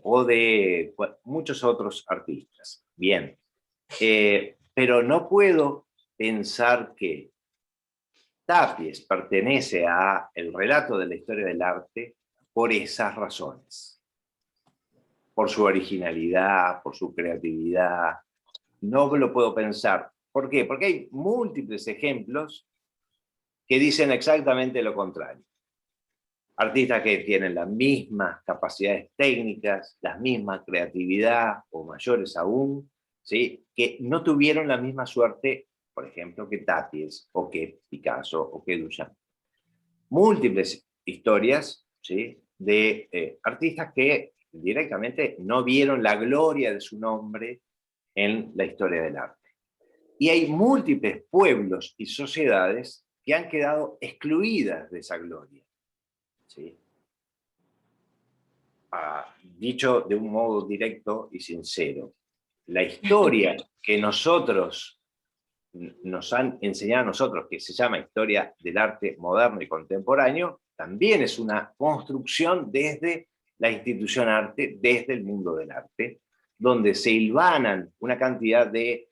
O de muchos otros artistas. Bien, pero no puedo pensar que Tapies pertenece al relato de la historia del arte por esas razones. Por su originalidad, por su creatividad. No lo puedo pensar. ¿Por qué? Porque hay múltiples ejemplos que dicen exactamente lo contrario. Artistas que tienen las mismas capacidades técnicas, la misma creatividad, o mayores aún, ¿sí? Que no tuvieron la misma suerte, por ejemplo, que Tapies, o que Picasso, o que Duchamp. Múltiples historias, ¿sí? De artistas que directamente no vieron la gloria de su nombre en la historia del arte. Y hay múltiples pueblos y sociedades que han quedado excluidas de esa gloria. ¿Sí? Dicho de un modo directo y sincero, la historia que nos han enseñado a nosotros, que se llama historia del arte moderno y contemporáneo, también es una construcción desde la institución arte, desde el mundo del arte, donde se hilvanan una cantidad de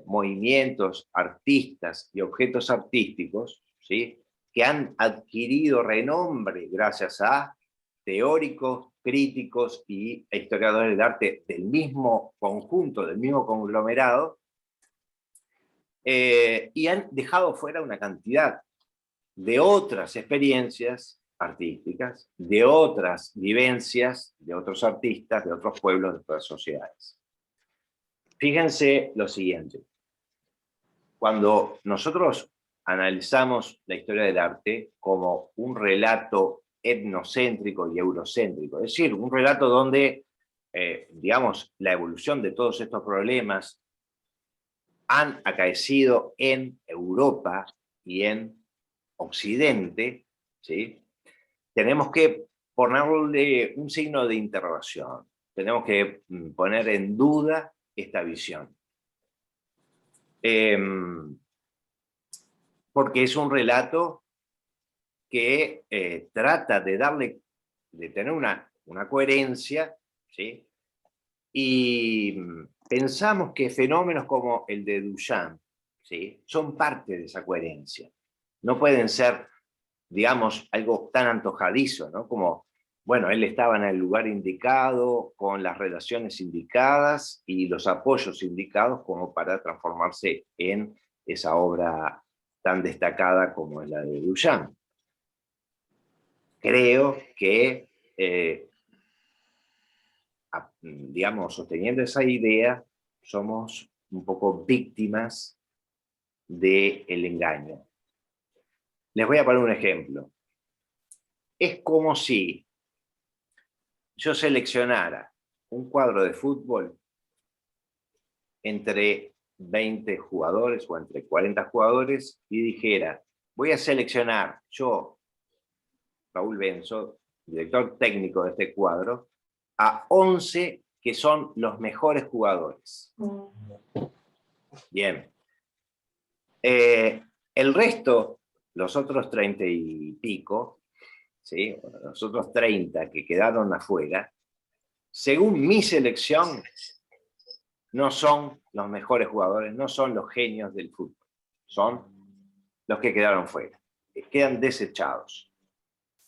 movimientos, artistas y objetos artísticos, ¿sí? Que han adquirido renombre gracias a teóricos, críticos e historiadores del arte del mismo conjunto, del mismo conglomerado, y han dejado fuera una cantidad de otras experiencias artísticas, de otras vivencias, de otros artistas, de otros pueblos, de otras sociedades. Fíjense lo siguiente. Cuando nosotros analizamos la historia del arte como un relato etnocéntrico y eurocéntrico, es decir, un relato donde, digamos, la evolución de todos estos problemas han acaecido en Europa y en Occidente, ¿sí? Tenemos que ponerle un signo de interrogación, tenemos que poner en duda esta visión. Porque es un relato que trata de tener una coherencia, ¿sí? Y pensamos que fenómenos como el de Duchamp, ¿sí? Son parte de esa coherencia. No pueden ser, digamos, algo tan antojadizo, ¿no? Como, bueno, él estaba en el lugar indicado, con las relaciones indicadas y los apoyos indicados como para transformarse en esa obra tan destacada como es la de Duchamp. Creo que, digamos, sosteniendo esa idea, somos un poco víctimas del engaño. Les voy a poner un ejemplo. Es como si yo seleccionara un cuadro de fútbol entre 20 jugadores o entre 40 jugadores y dijera, voy a seleccionar yo, Raúl Benzo, director técnico de este cuadro, a 11 que son los mejores jugadores. Bien. El resto, los otros 30 y pico, ¿sí? Los otros 30 que quedaron afuera, según mi selección, no son los mejores jugadores, no son los genios del fútbol, son los que quedaron fuera, que quedan desechados.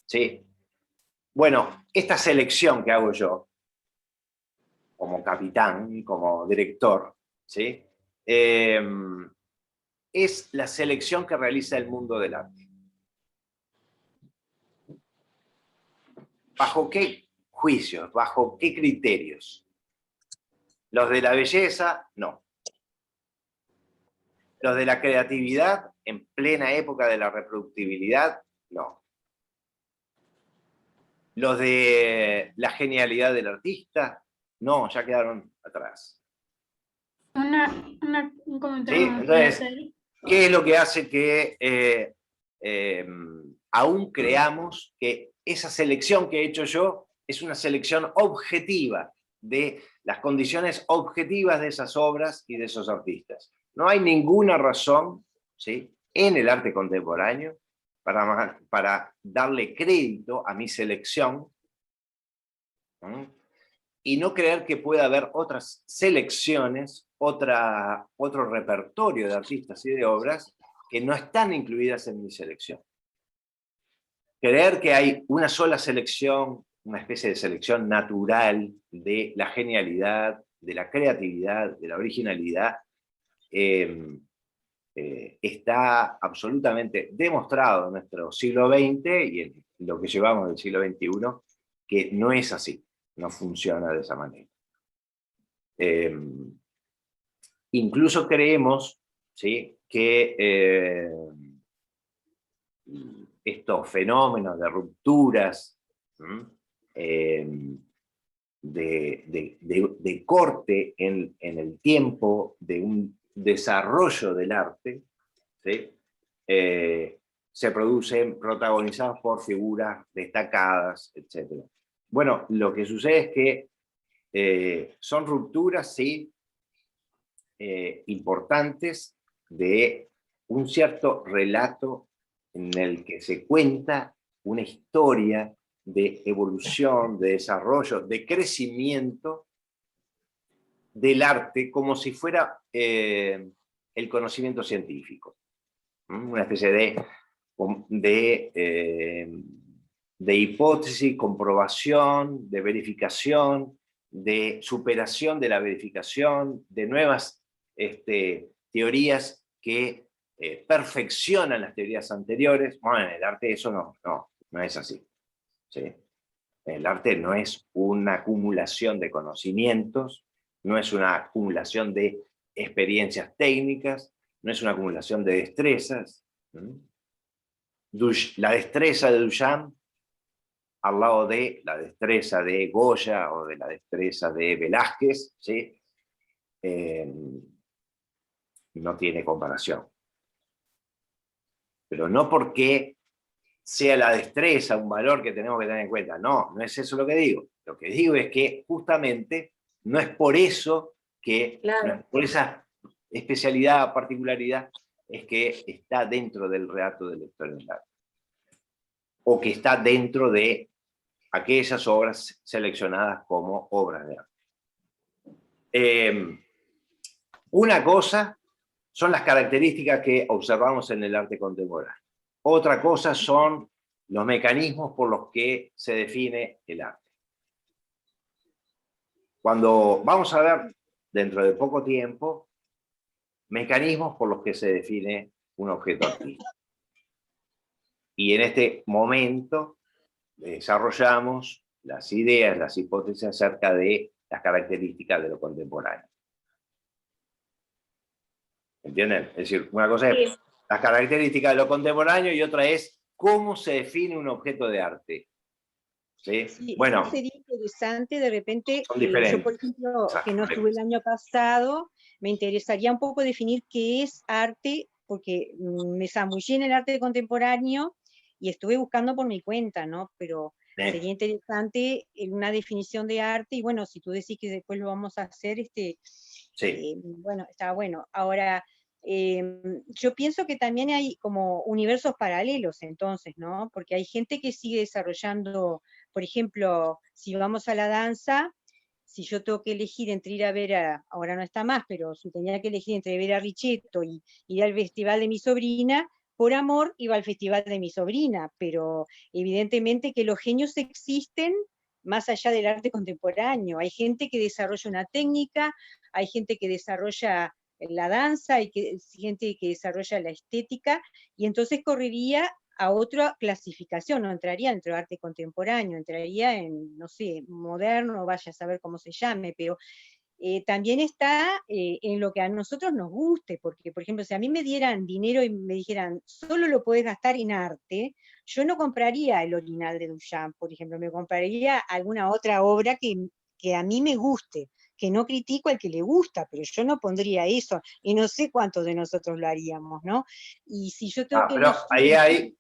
¿Sí? Bueno, esta selección que hago yo, como capitán, como director, ¿sí? Es la selección que realiza el mundo del arte. ¿Bajo qué juicios? ¿Bajo qué criterios? Los de la belleza, no. Los de la creatividad, en plena época de la reproductibilidad, no. Los de la genialidad del artista, no, ya quedaron atrás. Un comentario. ¿Sí? Entonces, ¿qué es lo que hace que aún creamos que esa selección que he hecho yo es una selección objetiva de las condiciones objetivas de esas obras y de esos artistas? No hay ninguna razón, ¿sí?, en el arte contemporáneo para darle crédito a mi selección, ¿sí?, y no creer que pueda haber otras selecciones, otro repertorio de artistas y de obras que no están incluidas en mi selección. Creer que hay una sola selección, una especie de selección natural de la genialidad, de la creatividad, de la originalidad, está absolutamente demostrado en nuestro siglo XX y en lo que llevamos del siglo XXI, que no es así, no funciona de esa manera. Incluso creemos, ¿sí?, que estos fenómenos de rupturas, de corte en el tiempo, de un desarrollo del arte, ¿sí?, se producen protagonizados por figuras destacadas, etc. Bueno, lo que sucede es que son rupturas, sí, importantes de un cierto relato en el que se cuenta una historia de evolución, de desarrollo, de crecimiento del arte como si fuera el conocimiento científico. Una especie de hipótesis, comprobación, de verificación, de superación de la verificación, de nuevas teorías que perfeccionan las teorías anteriores. Bueno, en el arte eso no es así, ¿sí? El arte no es una acumulación de conocimientos, no es una acumulación de experiencias técnicas, no es una acumulación de destrezas. La destreza de Duchamp, al lado de la destreza de Goya o de la destreza de Velázquez, ¿sí?, no tiene comparación. Pero no porque sea la destreza un valor que tenemos que tener en cuenta. No es eso lo que digo. Lo que digo es que justamente no es por eso que, claro, no es por esa especialidad, particularidad, es que está dentro del relato de la historia del arte. O que está dentro de aquellas obras seleccionadas como obras de arte. Una cosa son las características que observamos en el arte contemporáneo. Otra cosa son los mecanismos por los que se define el arte. Cuando vamos a ver, dentro de poco tiempo, mecanismos por los que se define un objeto artístico. Y en este momento desarrollamos las ideas, las hipótesis acerca de las características de lo contemporáneo. ¿Entienden? Es decir, una cosa es las características de lo contemporáneo y otra es cómo se define un objeto de arte. ¿Sí? Sí, bueno, eso sería interesante de repente. Yo, por ejemplo, que no estuve el año pasado, me interesaría un poco definir qué es arte, porque me zambullí en el arte contemporáneo y estuve buscando por mi cuenta, ¿no? Pero sería interesante una definición de arte, y bueno, si tú decís que después lo vamos a hacer, bueno, está bueno. Ahora, yo pienso que también hay como universos paralelos entonces, ¿no? Porque hay gente que sigue desarrollando, por ejemplo, si vamos a la danza, si yo tengo que elegir entre ir a ver ahora no está más, pero si tenía que elegir entre ver a Richetto y ir al festival de mi sobrina, por amor iba al festival de mi sobrina, pero evidentemente que los genios existen más allá del arte contemporáneo. Hay gente que desarrolla una técnica, hay gente que desarrolla la danza, hay gente que desarrolla la estética, y entonces correría a otra clasificación, no entraría dentro de arte contemporáneo, entraría en, no sé, moderno, vaya a saber cómo se llame, pero también está en lo que a nosotros nos guste, porque, por ejemplo, si a mí me dieran dinero y me dijeran, solo lo podés gastar en arte, yo no compraría el Orinal de Duchamp, por ejemplo, me compraría alguna otra obra que a mí me guste, que no critico al que le gusta, pero yo no pondría eso, y no sé cuántos de nosotros lo haríamos, ¿no? Y si yo tengo que pero elegir,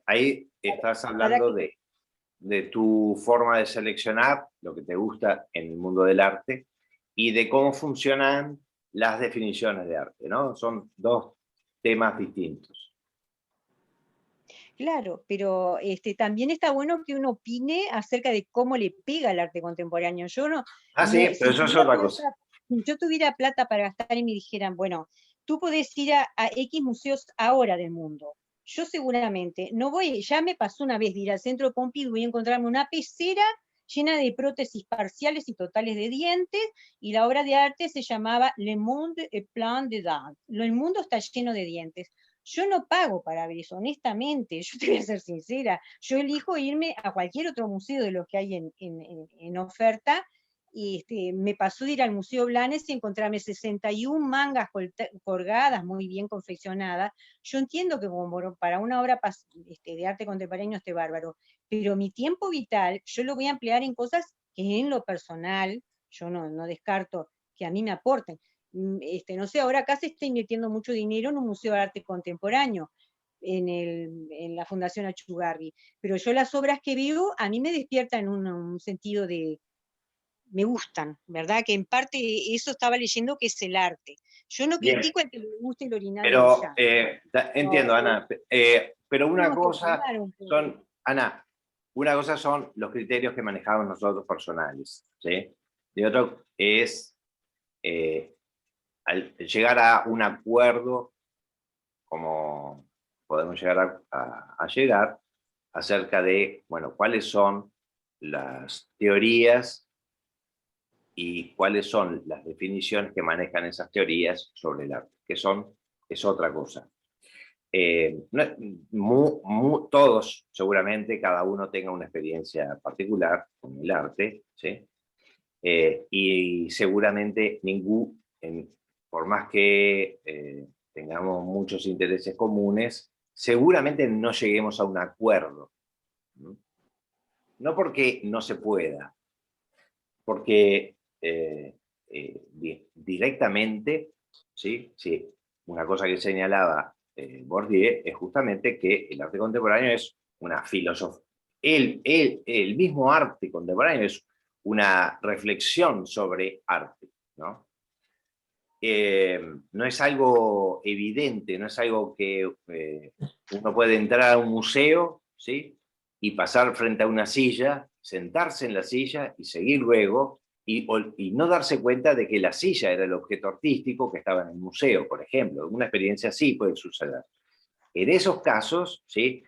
ahí estás hablando de tu forma de seleccionar lo que te gusta en el mundo del arte y de cómo funcionan las definiciones de arte, ¿no? Son dos temas distintos. Claro, pero también está bueno que uno opine acerca de cómo le pega el arte contemporáneo. Yo no, sí, pero eso es otra cosa. Si yo tuviera plata para gastar y me dijeran, bueno, tú podés ir a X museos ahora del mundo. Yo seguramente no voy, ya me pasó una vez de ir al centro Pompidou y encontrarme una pecera llena de prótesis parciales y totales de dientes, y la obra de arte se llamaba Le Monde est plein de dents. El mundo está lleno de dientes. Yo no pago para ver eso, honestamente, yo te voy a ser sincera, yo elijo irme a cualquier otro museo de los que hay en oferta, y me pasó de ir al Museo Blanes y encontrarme 61 mangas colgadas, muy bien confeccionadas. Yo entiendo que como para una obra de arte contemporáneo esté bárbaro, pero mi tiempo vital yo lo voy a emplear en cosas que en lo personal, yo no descarto que a mí me aporten. No sé, ahora acá se está invirtiendo mucho dinero en un museo de arte contemporáneo, en la Fundación Achugarri, pero yo las obras que veo a mí me despiertan un sentido de, me gustan, ¿verdad? Que en parte eso estaba leyendo que es el arte. Yo no critico el que le guste el orinal de Pero Duchamp. entiendo, Ana, pero una cosa son, Ana, una cosa son los criterios que manejamos nosotros personales, ¿sí? Y otro es al llegar a un acuerdo, como podemos llegar a llegar, acerca de, bueno, cuáles son las teorías y cuáles son las definiciones que manejan esas teorías sobre el arte, que es otra cosa. Todos, seguramente, cada uno tenga una experiencia particular con el arte, ¿sí? Y seguramente por más que tengamos muchos intereses comunes, seguramente no lleguemos a un acuerdo. No porque no se pueda, porque directamente, ¿sí? Sí, una cosa que señalaba Bourdieu es justamente que el arte contemporáneo es una filosofía. El mismo arte contemporáneo es una reflexión sobre arte, ¿no? No es algo evidente, no es algo que uno puede entrar a un museo, ¿sí? Y pasar frente a una silla, sentarse en la silla y seguir luego, y no darse cuenta de que la silla era el objeto artístico que estaba en el museo, por ejemplo. Una experiencia así puede suceder. En esos casos, ¿sí?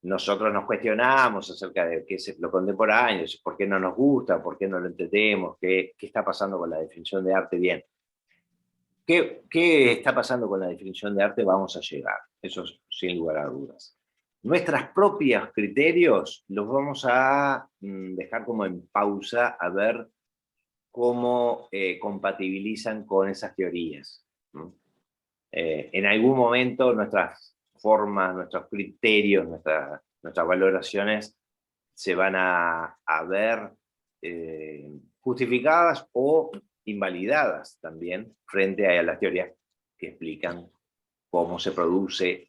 Nosotros nos cuestionamos acerca de qué es lo contemporáneo, por qué no nos gusta, por qué no lo entendemos, qué está pasando con la definición de arte. Bien, ¿qué está pasando con la definición de arte? Vamos a llegar, eso sin lugar a dudas. Nuestros propios criterios los vamos a dejar como en pausa a ver cómo compatibilizan con esas teorías, ¿no? En algún momento nuestras formas, nuestros criterios, nuestras valoraciones se van a ver justificadas o invalidadas también frente a las teorías que explican cómo se produce,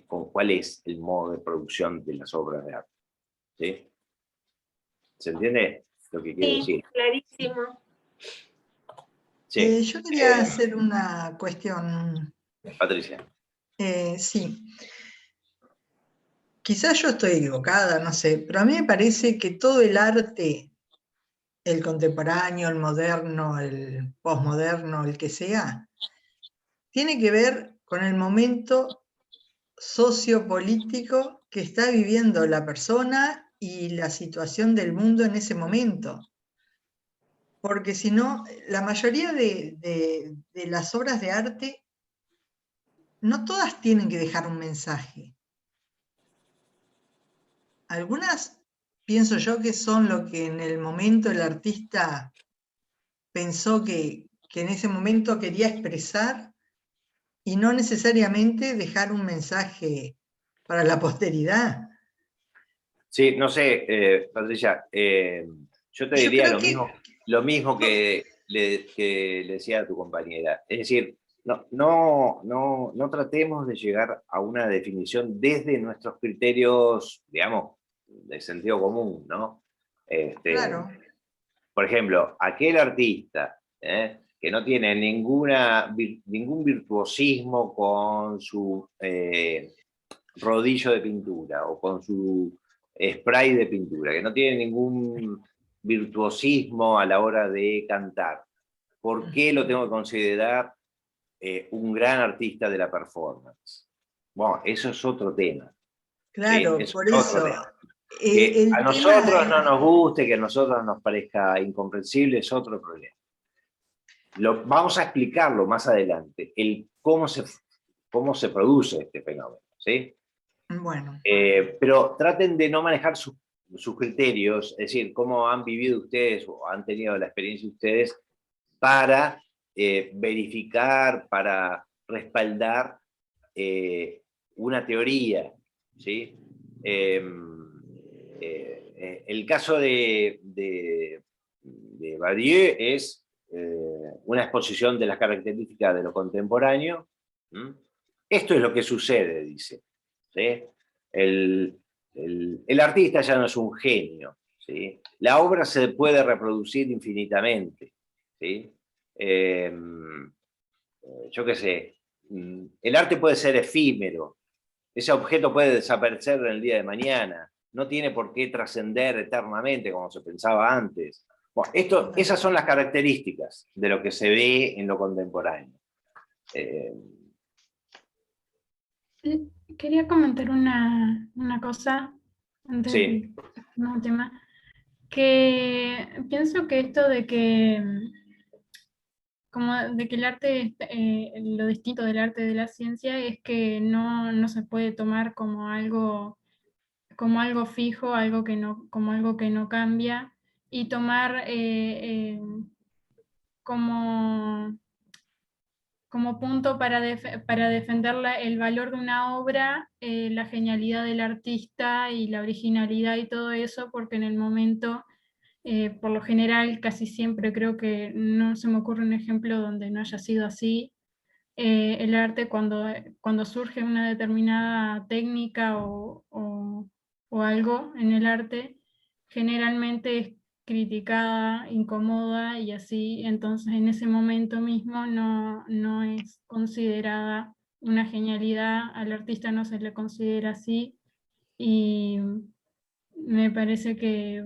cuál es el modo de producción de las obras de arte. ¿Sí? ¿Se entiende lo que quiero decir? Clarísimo. Sí. Yo quería hacer una cuestión. Patricia. Sí. Quizás yo estoy equivocada, no sé, pero a mí me parece que todo el arte, el contemporáneo, el moderno, el posmoderno, el que sea, tiene que ver con el momento sociopolítico que está viviendo la persona y la situación del mundo en ese momento. Porque si no, la mayoría de las obras de arte, no todas tienen que dejar un mensaje. Algunas pienso yo que son lo que en el momento el artista pensó que en ese momento quería expresar y no necesariamente dejar un mensaje para la posteridad. Sí, no sé, Patricia, yo te diría lo mismo que le decía a tu compañera. Es decir, no tratemos de llegar a una definición desde nuestros criterios, digamos, de sentido común, ¿no? Claro. Por ejemplo, aquel artista que no tiene ningún virtuosismo con su rodillo de pintura o con su spray de pintura, que no tiene ningún virtuosismo a la hora de cantar, ¿por qué lo tengo que considerar un gran artista de la performance? Bueno, eso es otro tema. Claro, ¿sí? por eso. Que el a tema nosotros es- no nos guste, que a nosotros nos parezca incomprensible, es otro problema. Vamos a explicarlo más adelante, cómo se produce este fenómeno, ¿sí? Bueno, Pero traten de no manejar sus criterios, es decir, cómo han vivido ustedes o han tenido la experiencia ustedes para verificar, para respaldar una teoría, ¿sí? El caso de Badiou es una exposición de las características de lo contemporáneo. Esto es lo que sucede, dice. ¿Sí? El artista ya no es un genio. ¿Sí? La obra se puede reproducir infinitamente. ¿Sí? Yo qué sé, el arte puede ser efímero. Ese objeto puede desaparecer en el día de mañana. No tiene por qué trascender eternamente como se pensaba antes. Bueno, esas son las características de lo que se ve en lo contemporáneo. Quería comentar una cosa antes Sí. del tema, que pienso que esto de que como de que el arte, lo distinto del arte de la ciencia es que no se puede tomar como algo fijo, como algo que no cambia, y tomar como, como punto para defender el valor de una obra, la genialidad del artista y la originalidad y todo eso, porque en el momento, por lo general, casi siempre creo que no se me ocurre un ejemplo donde no haya sido así. El arte cuando surge una determinada técnica o algo en el arte, generalmente es criticada, incómoda y así, entonces en ese momento mismo no es considerada una genialidad, al artista no se le considera así, y me parece que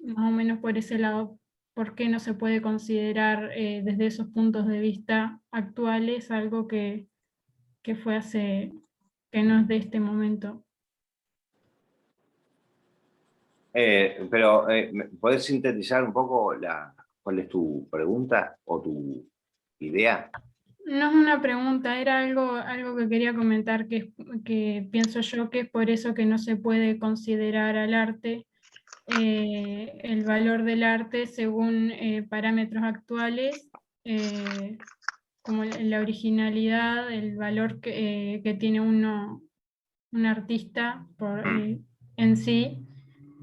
más o menos por ese lado, ¿por qué no se puede considerar desde esos puntos de vista actuales algo que fue hace, que no es de este momento? Pero, ¿podés sintetizar un poco cuál es tu pregunta o tu idea? No es una pregunta, era algo que quería comentar, que pienso yo que es por eso que no se puede considerar al arte, el valor del arte según parámetros actuales, como la originalidad, el valor que tiene un artista en sí,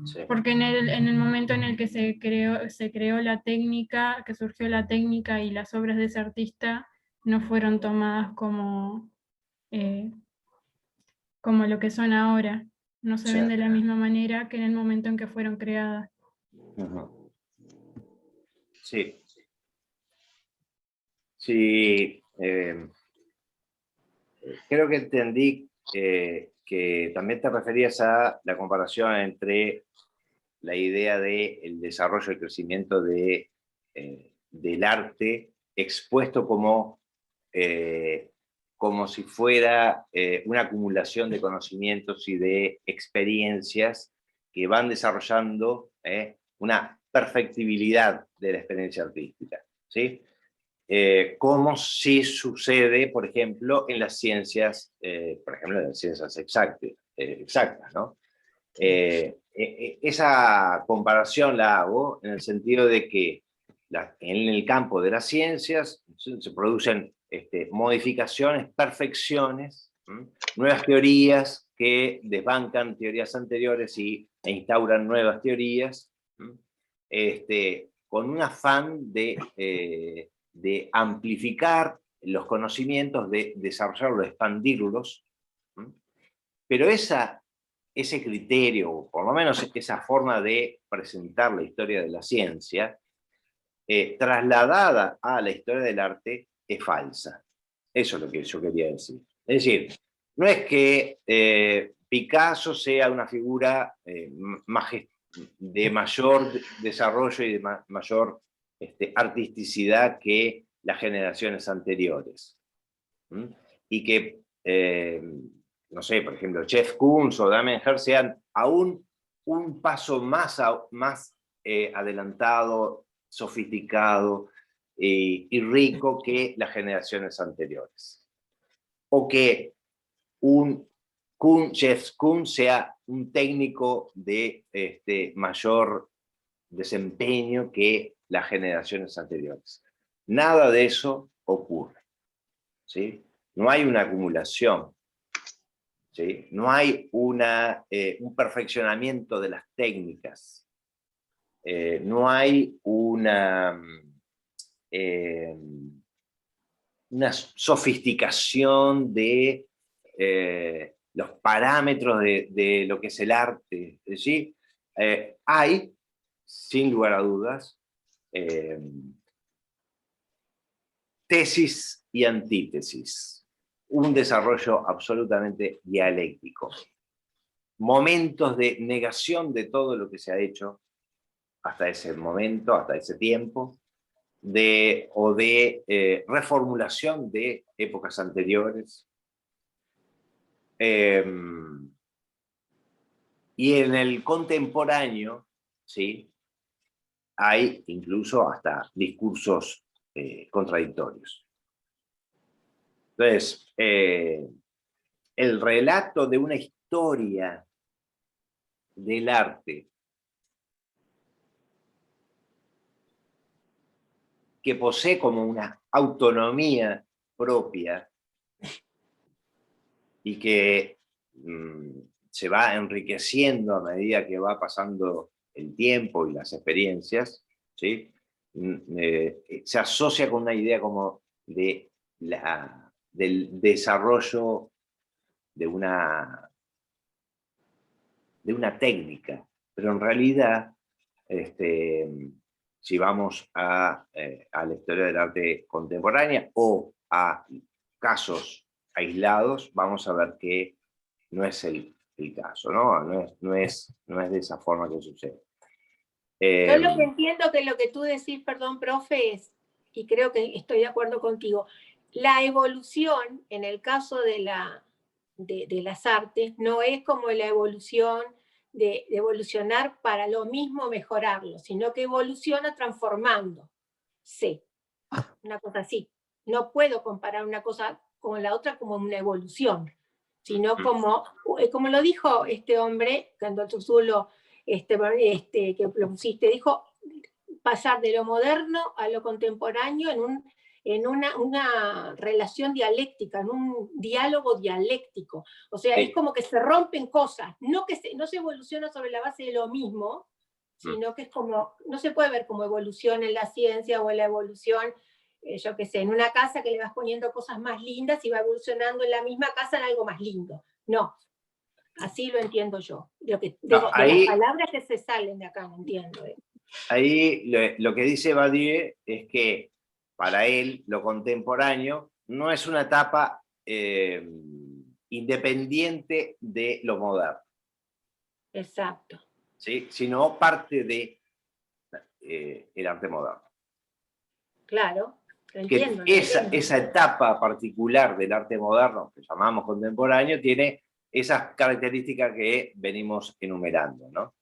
Sí. porque en el momento en el que se creó la técnica, que surgió la técnica y las obras de ese artista no fueron tomadas eh, como lo que son ahora, no se Sí. ven de la misma manera que en el momento en que fueron creadas. Ujú. Sí. Sí, creo que entendí que también te referías a la comparación entre la idea del desarrollo y crecimiento del arte expuesto como si fuera una acumulación de conocimientos y de experiencias que van desarrollando una perfectibilidad de la experiencia artística, ¿sí? Como si sucede, por ejemplo, en las ciencias, exactas, ¿no? Esa comparación la hago en el sentido de que en el campo de las ciencias se producen modificaciones, perfecciones, nuevas teorías que desbancan teorías anteriores e instauran nuevas teorías, con un afán de amplificar los conocimientos, de desarrollarlos, de expandirlos, pero ese criterio, o por lo menos esa forma de presentar la historia de la ciencia, trasladada a la historia del arte, es falsa. Eso es lo que yo quería decir. Es decir, no es que Picasso sea una figura de mayor desarrollo y de mayor artisticidad que las generaciones anteriores. Y que, no sé, por ejemplo, Jeff Koons o Damien Hirst sean aún un paso más adelantado, sofisticado y rico que las generaciones anteriores. O que Jeff Koons sea un técnico de mayor desempeño que las generaciones anteriores. Nada de eso ocurre, ¿sí? No hay una acumulación, ¿sí? No hay un perfeccionamiento de las técnicas, no hay una sofisticación de los parámetros de lo que es el arte, ¿sí? Hay, sin lugar a dudas, tesis y antítesis, un desarrollo absolutamente dialéctico, momentos de negación de todo lo que se ha hecho hasta ese momento, hasta ese tiempo, o de reformulación de épocas anteriores. Y en el contemporáneo, ¿sí?, hay incluso hasta discursos contradictorios. Entonces, el relato de una historia del arte que posee como una autonomía propia y que se va enriqueciendo a medida que va pasando el tiempo y las experiencias, ¿sí?, se asocia con una idea como del desarrollo de una técnica, pero en realidad, si vamos a la historia del arte contemporánea o a casos aislados, vamos a ver que no es el caso, ¿no? No es de esa forma que sucede. Yo lo que entiendo que lo que tú decís, perdón, profe, es, y creo que estoy de acuerdo contigo, la evolución en el caso de las artes no es como la evolución de evolucionar para lo mismo mejorarlo, sino que evoluciona transformando. Sí, una cosa así. No puedo comparar una cosa con la otra como una evolución, sino como lo dijo este hombre, cuando tú solo que lo pusiste, dijo pasar de lo moderno a lo contemporáneo en una relación dialéctica, en un diálogo dialéctico. O sea, es como que se rompen cosas, no se evoluciona sobre la base de lo mismo, sino que es como, no se puede ver como evolución en la ciencia o en la evolución, yo qué sé, en una casa que le vas poniendo cosas más lindas y va evolucionando en la misma casa en algo más lindo. No, así lo entiendo yo. De las palabras que se salen de acá, no entiendo. Ahí lo que dice Badiou es que para él lo contemporáneo no es una etapa independiente de lo moderno. Exacto. ¿Sí? Sino parte de el arte moderno. Claro, lo entiendo. Esa etapa particular del arte moderno, que llamamos contemporáneo, tiene esas características que venimos enumerando, ¿no?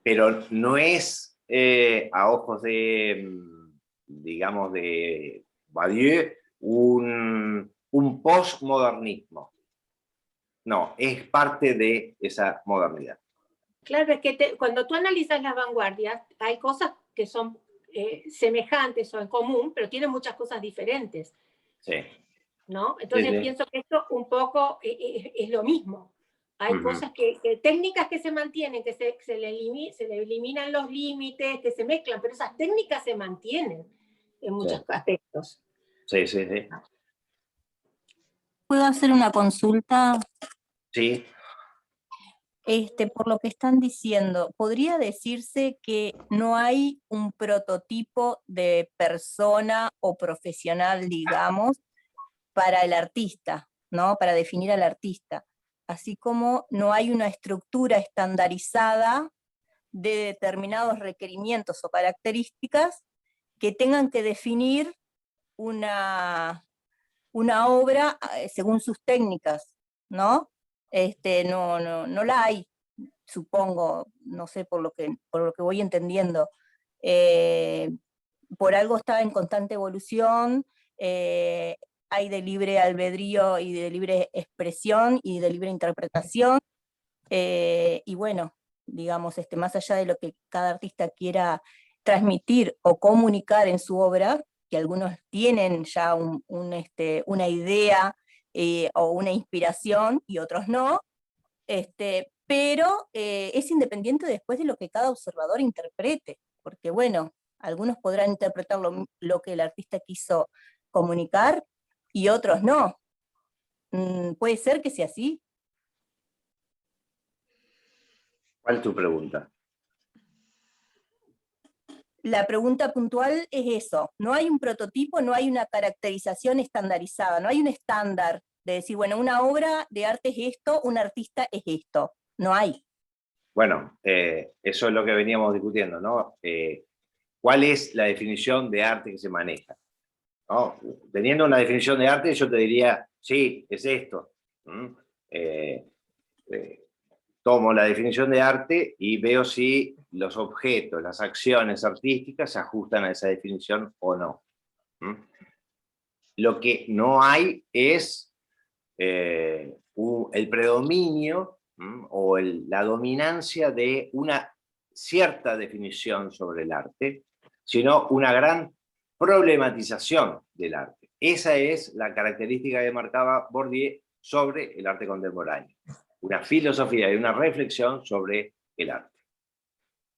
Pero no es a ojos de, digamos, de Badiou, un postmodernismo. No, es parte de esa modernidad. Claro, es que cuando tú analizas las vanguardias, hay cosas que son semejantes o en común, pero tienen muchas cosas diferentes. Sí. ¿No? Entonces pienso que esto un poco es lo mismo. Hay cosas técnicas que se mantienen, que se le eliminan los límites, que se mezclan, pero esas técnicas se mantienen en muchos aspectos. Sí. ¿Puedo hacer una consulta? Sí. Por lo que están diciendo, ¿podría decirse que no hay un prototipo de persona o profesional, digamos, para el artista, ¿no? Para definir al artista? Así como no hay una estructura estandarizada de determinados requerimientos o características que tengan que definir una obra según sus técnicas, ¿no? no la hay, supongo, no sé, por lo que voy entendiendo. Por algo está en constante evolución, hay de libre albedrío y de libre expresión y de libre interpretación, y bueno, digamos, más allá de lo que cada artista quiera transmitir o comunicar en su obra, que algunos tienen ya una idea o una inspiración y otros no, pero es independiente después de lo que cada observador interprete, porque bueno, algunos podrán interpretar lo que el artista quiso comunicar y otros no. ¿Puede ser que sea así? ¿Cuál es tu pregunta? La pregunta puntual es eso, no hay un prototipo, no hay una caracterización estandarizada, no hay un estándar de decir, bueno, una obra de arte es esto, un artista es esto, no hay. Bueno, eso es lo que veníamos discutiendo, ¿no? ¿Cuál es la definición de arte que se maneja? ¿No? Teniendo una definición de arte, yo te diría, sí, es esto. Tomo la definición de arte y veo si los objetos, las acciones artísticas se ajustan a esa definición o no. Lo que no hay es el predominio o la dominancia de una cierta definición sobre el arte, sino una gran problematización del arte. Esa es la característica que marcaba Bourdieu sobre el arte contemporáneo. Una filosofía y una reflexión sobre el arte.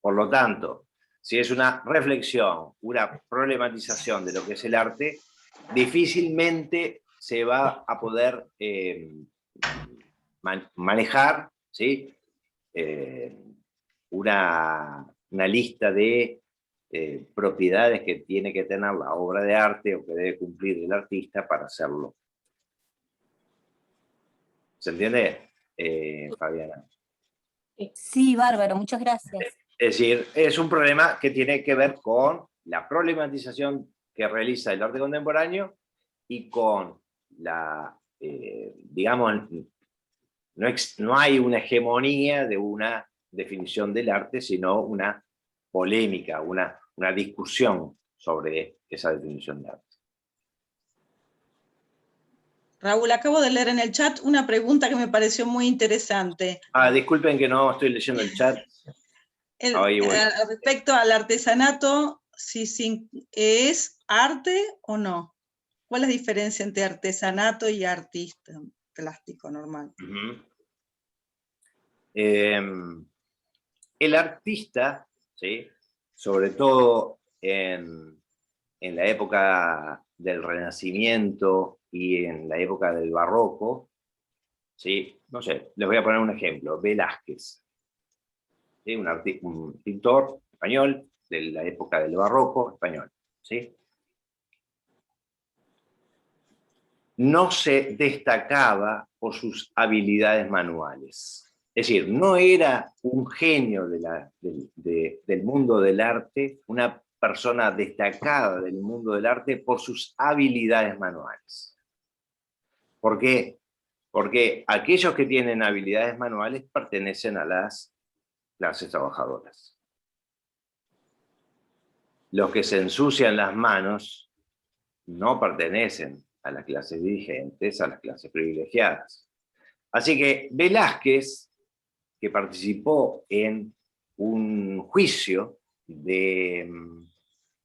Por lo tanto, si es una reflexión, una problematización de lo que es el arte, difícilmente se va a poder manejar, ¿sí? Una lista de propiedades que tiene que tener la obra de arte o que debe cumplir el artista para hacerlo. ¿Se entiende, Fabiana? Sí, bárbaro, muchas gracias. Es decir, es un problema que tiene que ver con la problematización que realiza el arte contemporáneo y con la, digamos, no hay una hegemonía de una definición del arte, sino una polémica, una discusión sobre esa definición de arte. Raúl, acabo de leer en el chat una pregunta que me pareció muy interesante. Disculpen que no estoy leyendo el chat. Respecto al artesanato, si ¿es arte o no? ¿Cuál es la diferencia entre artesanato y artista plástico normal? El artista, ¿sí? Sobre todo en la época del Renacimiento y en la época del Barroco, ¿sí? No sé, les voy a poner un ejemplo. Velázquez, ¿sí? Un pintor español de la época del Barroco español, ¿sí? No se destacaba por sus habilidades manuales. Es decir, no era un genio del mundo del arte, una persona destacada del mundo del arte por sus habilidades manuales. ¿Por qué? Porque aquellos que tienen habilidades manuales pertenecen a las clases trabajadoras. Los que se ensucian las manos no pertenecen a las clases dirigentes, a las clases privilegiadas. Así que Velázquez, que participó en un juicio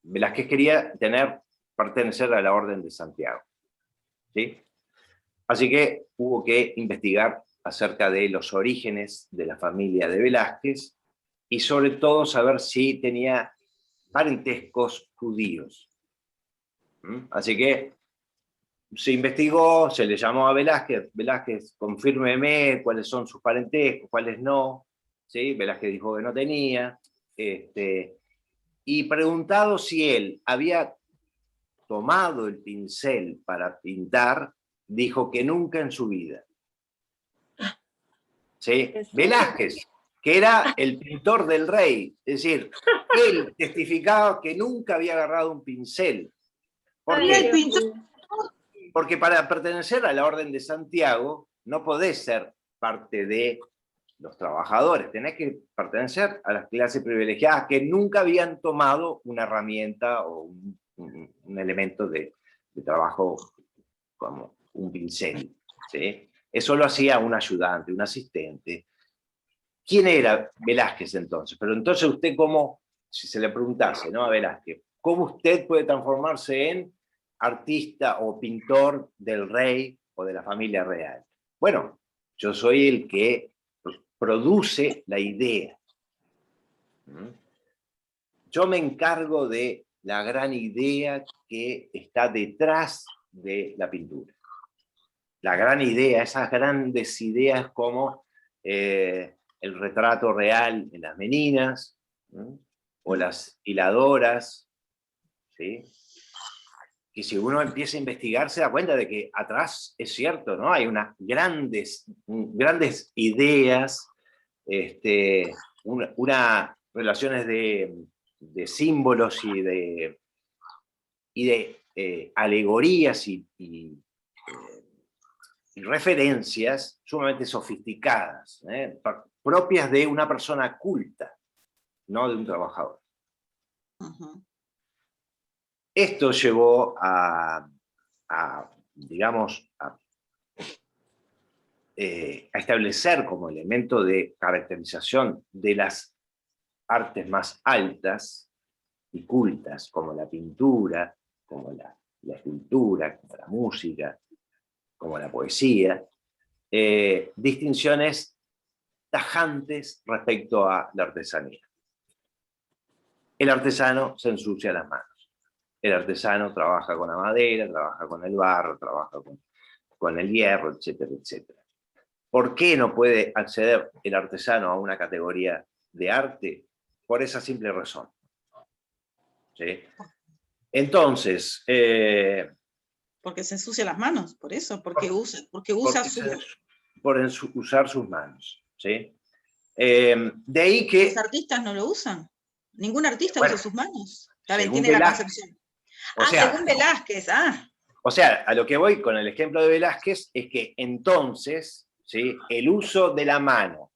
Velázquez quería pertenecer a la Orden de Santiago, ¿sí? Así que hubo que investigar acerca de los orígenes de la familia de Velázquez y sobre todo saber si tenía parentescos judíos. Así que se investigó, se le llamó a Velázquez, Velázquez, confírmeme cuáles son sus parentescos, cuáles no, ¿sí? Velázquez dijo que no tenía, y preguntado si él había tomado el pincel para pintar, dijo que nunca en su vida. ¿Sí? Velázquez, que era el pintor del rey, es decir, él testificaba que nunca había agarrado un pincel. Porque para pertenecer a la Orden de Santiago no podés ser parte de los trabajadores, tenés que pertenecer a las clases privilegiadas que nunca habían tomado una herramienta o un elemento de trabajo como un pincel, ¿sí? Eso lo hacía un ayudante, un asistente. ¿Quién era Velázquez entonces? Pero entonces usted, ¿cómo, si se le preguntase, ¿no?, a Velázquez, cómo usted puede transformarse en artista o pintor del rey o de la familia real? Bueno, yo soy el que produce la idea. Yo me encargo de la gran idea que está detrás de la pintura. La gran idea, esas grandes ideas como el retrato real en las meninas, o las hiladoras, ¿sí? Que si uno empieza a investigar se da cuenta de que atrás, es cierto, ¿no?, hay unas grandes ideas, unas relaciones de símbolos y de alegorías y referencias sumamente sofisticadas, propias de una persona culta, no de un trabajador. Esto llevó digamos, a establecer como elemento de caracterización de las artes más altas y cultas, como la pintura, como la escultura, como la música, como la poesía, distinciones tajantes respecto a la artesanía. El artesano se ensucia las manos. El artesano trabaja con la madera, trabaja con el barro, trabaja con el hierro, etcétera, etcétera. ¿Por qué no puede acceder el artesano a una categoría de arte? Por esa simple razón. ¿Sí? Entonces... porque se ensucia las manos, por eso, porque usa usar sus manos. ¿Sí? De ahí que... Los artistas no lo usan. Ningún artista usa sus manos. Tiene la concepción. Según Velázquez, O sea, a lo que voy con el ejemplo de Velázquez es que entonces, ¿sí?, el uso de la mano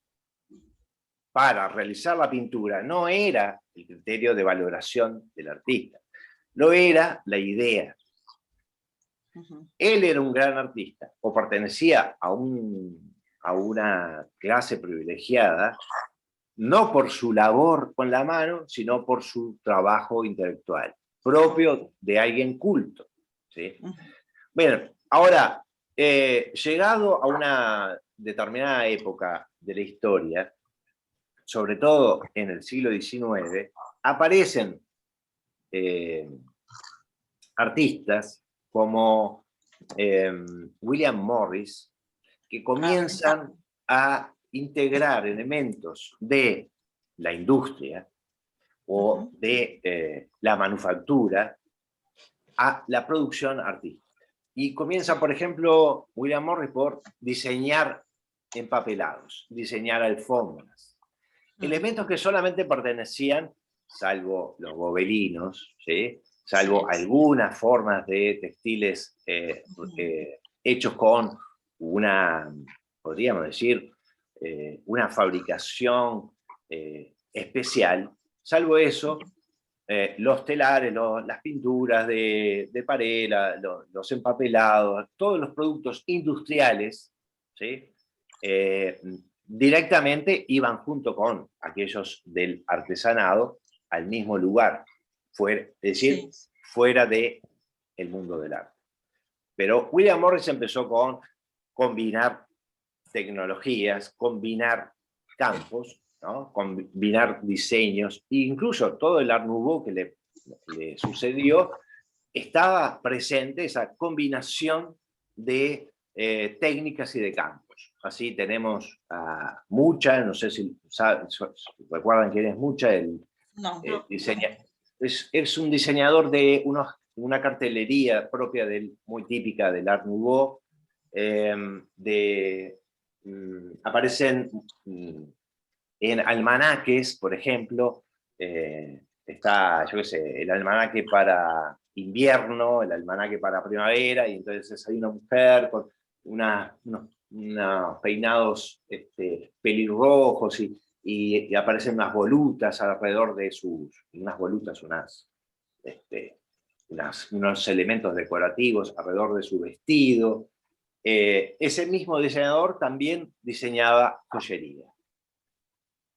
para realizar la pintura no era el criterio de valoración del artista, lo era la idea. Él era un gran artista, o pertenecía a una clase privilegiada, no por su labor con la mano, sino por su trabajo intelectual, propio de alguien culto. ¿Sí? Bueno, ahora, llegado a una determinada época de la historia, sobre todo en el siglo XIX, aparecen artistas como William Morris, que comienzan a integrar elementos de la industria o de la manufactura a la producción artística. Y comienza, por ejemplo, William Morris por diseñar empapelados, diseñar alfombras. Elementos que solamente pertenecían, salvo los gobelinos, ¿sí?, salvo algunas formas de textiles hechos con una, podríamos decir, una fabricación especial. Salvo eso, los telares, las pinturas de pared, los empapelados, todos los productos industriales, ¿sí?, directamente iban junto con aquellos del artesanado al mismo lugar, es decir, fuera del mundo del arte. Pero William Morris empezó con combinar tecnologías, combinar campos, ¿no?, combinar diseños, e incluso todo el Art Nouveau que le sucedió, estaba presente esa combinación de técnicas y de campos. Así tenemos a Mucha, no sé si recuerdan quién es Mucha, es un diseñador de una cartelería propia muy típica del Art Nouveau. Aparecen en almanaques, por ejemplo, está, yo qué sé, el almanaque para invierno, el almanaque para primavera, y entonces hay una mujer con unos unos peinados pelirrojos y aparecen unas volutas alrededor de unos elementos decorativos alrededor de su vestido. Ese mismo diseñador también diseñaba joyería.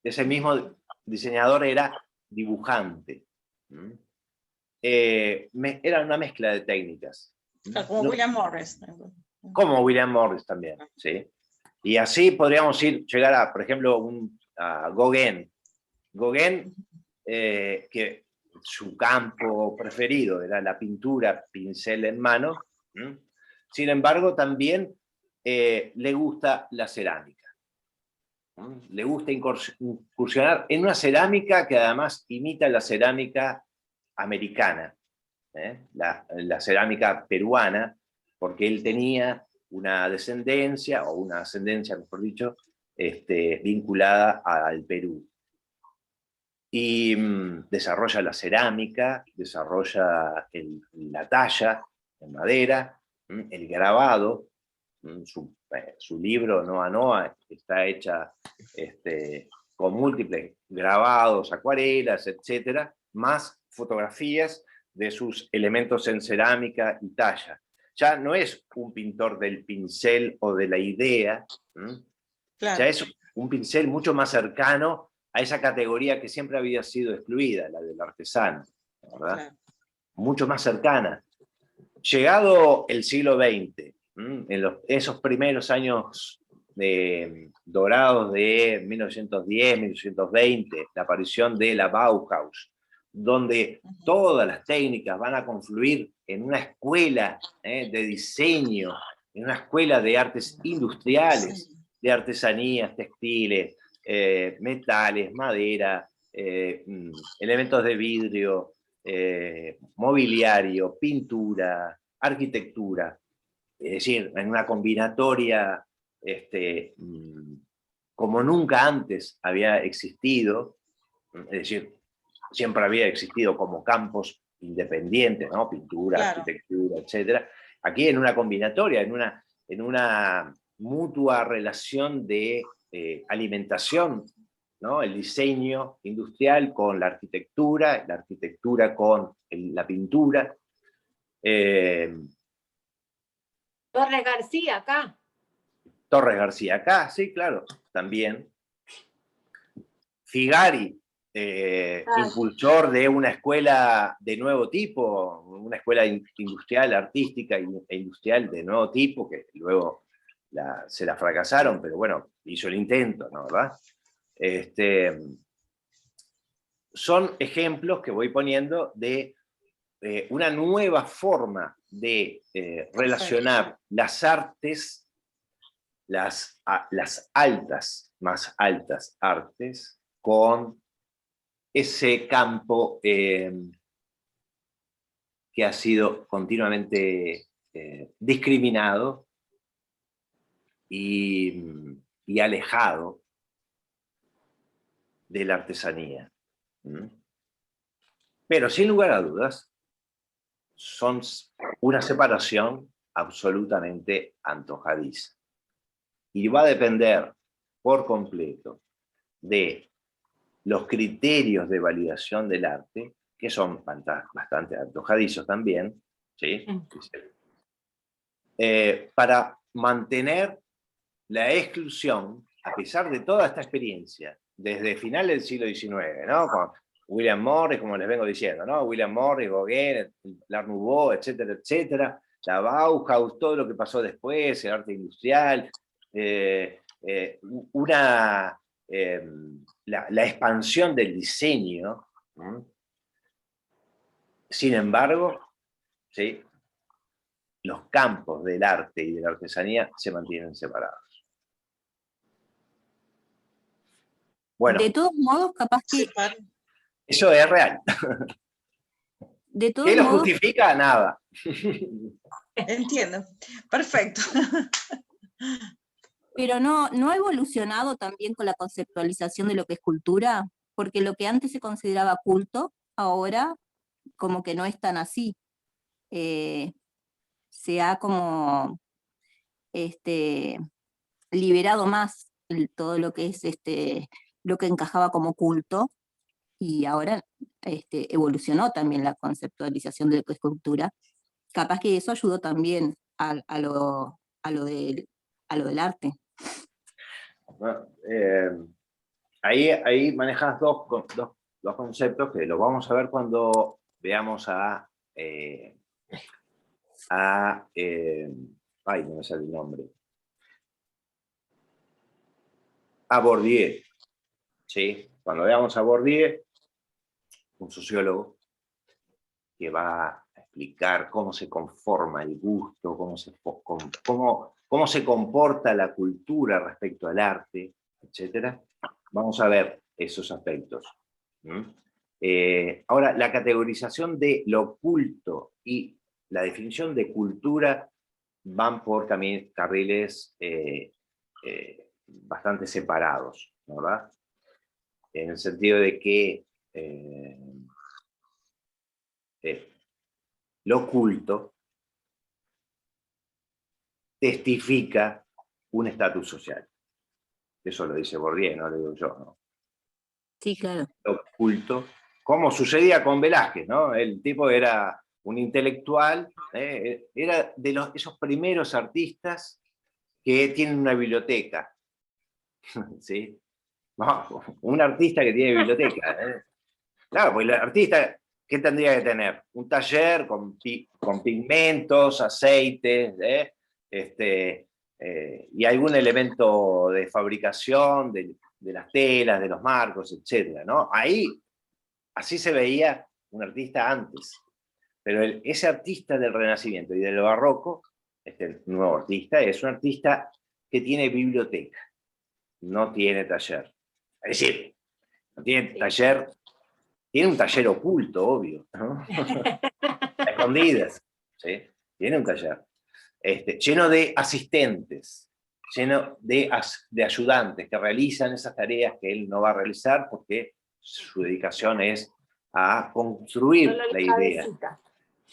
Ese mismo diseñador era dibujante. Era una mezcla de técnicas. Como William Morris. Como William Morris también, ¿sí? Y así podríamos llegar a, por ejemplo, a Gauguin. Gauguin, que su campo preferido era la pintura, pincel en mano. Sin embargo, también le gusta la cerámica. Le gusta incursionar en una cerámica que además imita la cerámica americana, la cerámica peruana, porque él tenía una descendencia, o una ascendencia, mejor dicho, vinculada al Perú. Y desarrolla la cerámica, desarrolla la talla en madera, el grabado. Su libro Noa Noa está hecha con múltiples grabados, acuarelas, etcétera, más fotografías de sus elementos en cerámica y talla. Ya no es un pintor del pincel o de la idea, Claro. ya es un pincel mucho más cercano a esa categoría que siempre había sido excluida, la del artesano, ¿verdad? Claro. Mucho más cercana. Llegado el siglo XX, en esos primeros años dorados de 1910, 1920, la aparición de la Bauhaus, donde todas las técnicas van a confluir en una escuela de diseño, en una escuela de artes industriales, de artesanías, textiles, metales, madera, elementos de vidrio, mobiliario, pintura, arquitectura. Es decir, en una combinatoria como nunca antes había existido, es decir, siempre había existido como campos independientes, ¿no? Pintura, Claro. arquitectura, etc. Aquí en una combinatoria, en una mutua relación de alimentación, ¿no? El diseño industrial con la arquitectura con la pintura. Torres García, acá. Torres García, acá, sí, claro, también. Figari, impulsor de una escuela de nuevo tipo, una escuela industrial, artística e industrial de nuevo tipo, que luego se la fracasaron, pero bueno, hizo el intento, ¿no? ¿Verdad? Son ejemplos que voy poniendo de una nueva forma de relacionar las artes, las más altas artes, con ese campo que ha sido continuamente discriminado y alejado de la artesanía. Pero sin lugar a dudas, son una separación absolutamente antojadiza. Y va a depender por completo de los criterios de validación del arte, que son bastante antojadizos también, ¿sí? Para mantener la exclusión, a pesar de toda esta experiencia, desde finales del siglo XIX, ¿no? Con William Morris, como les vengo diciendo, ¿no? William Morris, Gauguin, l'Art Nouveau, etcétera, etcétera, la Bauhaus, todo lo que pasó después, el arte industrial, la expansión del diseño. Sin embargo, ¿sí? Los campos del arte y de la artesanía se mantienen separados. Bueno, de todos modos, capaz que... Eso es real. De todos ¿Qué lo modos, justifica? Nada. Entiendo. Perfecto. pero no ha evolucionado también con la conceptualización de lo que es cultura, porque lo que antes se consideraba culto, ahora como que no es tan así. Se ha como liberado más todo lo que es lo que encajaba como culto, y ahora evolucionó también la conceptualización de lo que es cultura. Capaz que eso ayudó también a lo del arte. Bueno, ahí manejas dos conceptos que los vamos a ver cuando veamos ay, no me sale el nombre. A Bourdieu, ¿sí? Cuando veamos a Bourdieu, un sociólogo que va a explicar cómo se conforma el gusto, cómo se comporta la cultura respecto al arte, etc. Vamos a ver esos aspectos. Ahora, la categorización de lo culto y la definición de cultura van por carriles bastante separados, ¿verdad? En el sentido de que lo culto testifica un estatus social. Eso lo dice Bourdieu, no lo digo yo, ¿no? Sí, claro. Lo culto, como sucedía con Velázquez, ¿no? El tipo era un intelectual, era de esos primeros artistas que tienen una biblioteca, ¿sí? No, un artista que tiene biblioteca. Claro, pues el artista, ¿qué tendría que tener? Un taller con pigmentos, aceites, y algún elemento de fabricación de las telas, de los marcos, etc., ¿no? Así se veía un artista antes. Pero ese artista del Renacimiento y del Barroco, este nuevo artista, es un artista que tiene biblioteca, no tiene taller. Es decir, no tiene taller, tiene un taller oculto, obvio, ¿no? Escondidas, ¿sí? Tiene un taller. Lleno de asistentes, lleno de ayudantes que realizan esas tareas que él no va a realizar porque su dedicación es a construir la idea.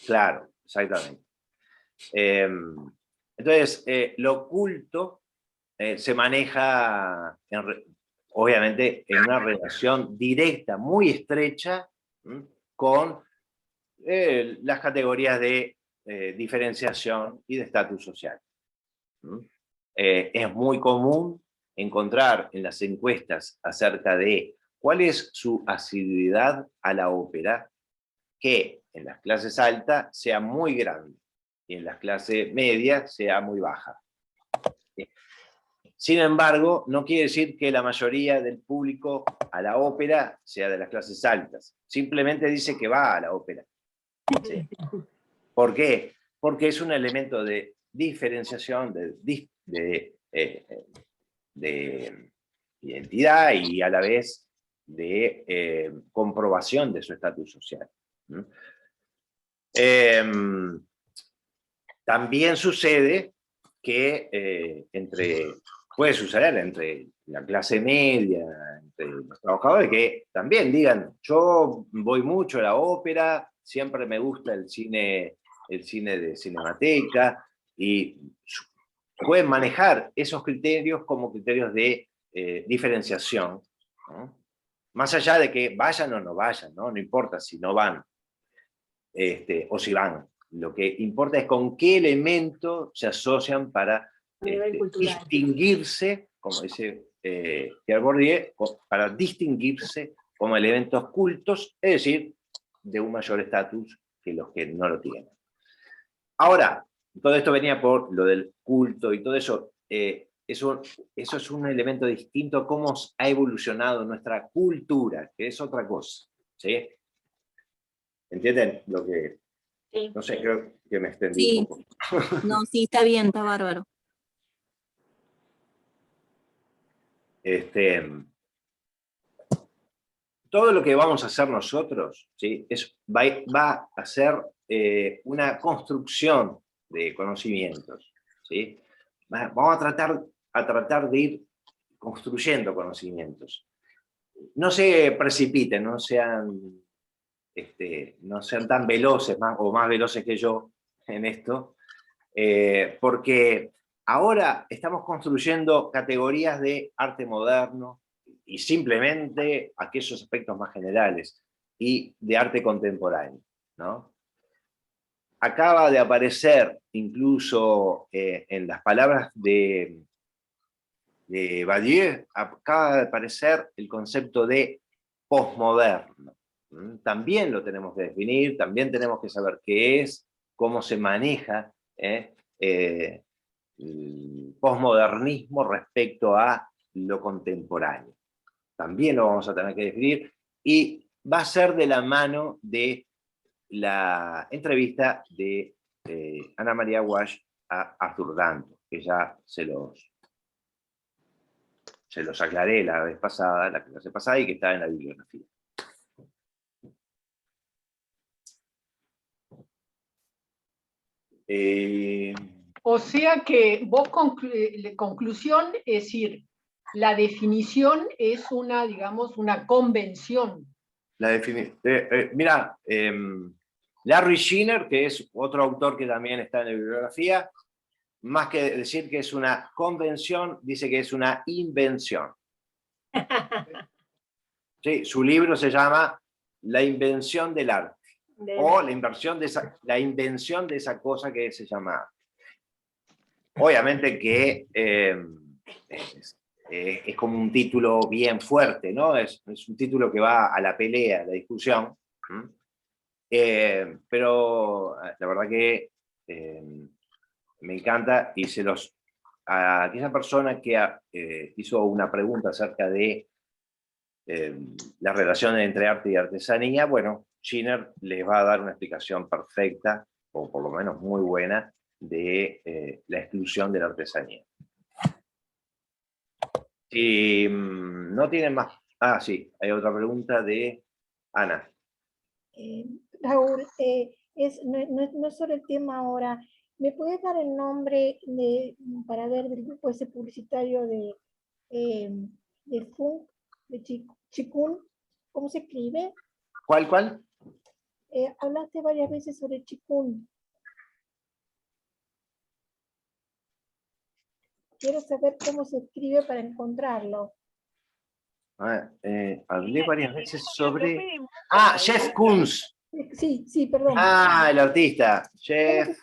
Claro, exactamente. Entonces, lo oculto se maneja, obviamente, en una relación directa, muy estrecha, con las categorías de diferenciación y de estatus social. Es muy común encontrar en las encuestas acerca de cuál es su asiduidad a la ópera, que en las clases altas sea muy grande y en las clases medias sea muy baja. Sin embargo, no quiere decir que la mayoría del público a la ópera sea de las clases altas. Simplemente dice que va a la ópera. ¿Sí? ¿Por qué? Porque es un elemento de diferenciación, de identidad y a la vez de comprobación de su estatus social. También sucede que puede suceder entre la clase media, entre los trabajadores, que también digan, yo voy mucho a la ópera, siempre me gusta el cine de Cinemateca, y pueden manejar esos criterios como criterios de diferenciación, ¿no? Más allá de que vayan o no vayan, ¿no? No importa si no van o si van. Lo que importa es con qué elemento se asocian para distinguirse, como dice Pierre Bourdieu, para distinguirse como elementos cultos, es decir, de un mayor estatus que los que no lo tienen. Ahora, todo esto venía por lo del culto y todo eso. Eso es un elemento distinto a cómo ha evolucionado nuestra cultura, que es otra cosa. ¿Sí? ¿Entienden lo que...? Sí. No sé, creo que me extendí un poco. No, sí, está bien, está bárbaro. Todo lo que vamos a hacer nosotros, ¿sí? Va a ser una construcción de conocimientos, ¿sí? Vamos a tratar de ir construyendo conocimientos. No se precipiten, no sean tan veloces o más veloces que yo en esto, porque Ahora estamos construyendo categorías de arte moderno y simplemente aquellos aspectos más generales y de arte contemporáneo, ¿no? Acaba de aparecer incluso en las palabras de Badiou, acaba de aparecer el concepto de posmoderno. También lo tenemos que definir, también tenemos que saber qué es, cómo se maneja el posmodernismo respecto a lo contemporáneo. También lo vamos a tener que definir y va a ser de la mano de la entrevista de Ana María Walsh a Arthur Danto, que ya se los aclaré la clase pasada y que está en la bibliografía. O sea que vos, conclusión, es decir, la definición es una, digamos, una convención. Mira, Larry Shinner, que es otro autor que también está en la bibliografía, más que decir que es una convención, dice que es una invención. Sí, su libro se llama La invención del arte, o la invención de esa cosa que se llama. Obviamente que es como un título bien fuerte, ¿no? Es un título que va a la pelea, a la discusión. Pero la verdad que me encanta y a aquella persona que hizo una pregunta acerca de la relación entre arte y artesanía, bueno, Shinner les va a dar una explicación perfecta, o por lo menos muy buena, de la exclusión de la artesanía. Si no tienen más... Ah, sí, hay otra pregunta de Ana. Raúl, no es sobre el tema ahora. ¿Me puedes dar el nombre para ver del grupo ese publicitario de Funk, de Chikun? ¿Cómo se escribe? ¿Cuál? Hablaste varias veces sobre Chikun. Quiero saber cómo se escribe para encontrarlo. Hablé varias veces sobre... Ah, Jeff Koons. Sí, perdón. Ah, el artista. Jeff.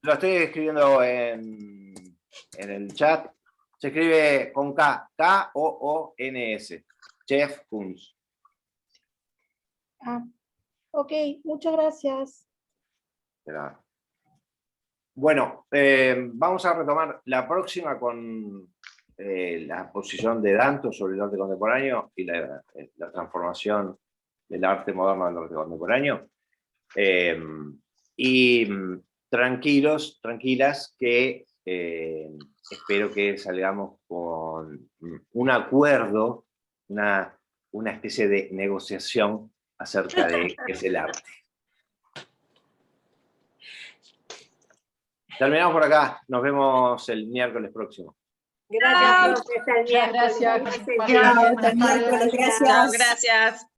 Lo estoy escribiendo en el chat. Se escribe con K. K-O-O-N-S. Jeff Koons. Ok, muchas gracias. Espera. Bueno, vamos a retomar la próxima con la posición de Danto sobre el arte contemporáneo y la transformación del arte moderno al arte contemporáneo. Y tranquilos, tranquilas, que espero que salgamos con un acuerdo, una especie de negociación acerca de qué es el arte. Terminamos por acá. Nos vemos el miércoles próximo. Gracias, hasta el miércoles. Gracias. Gracias. Gracias.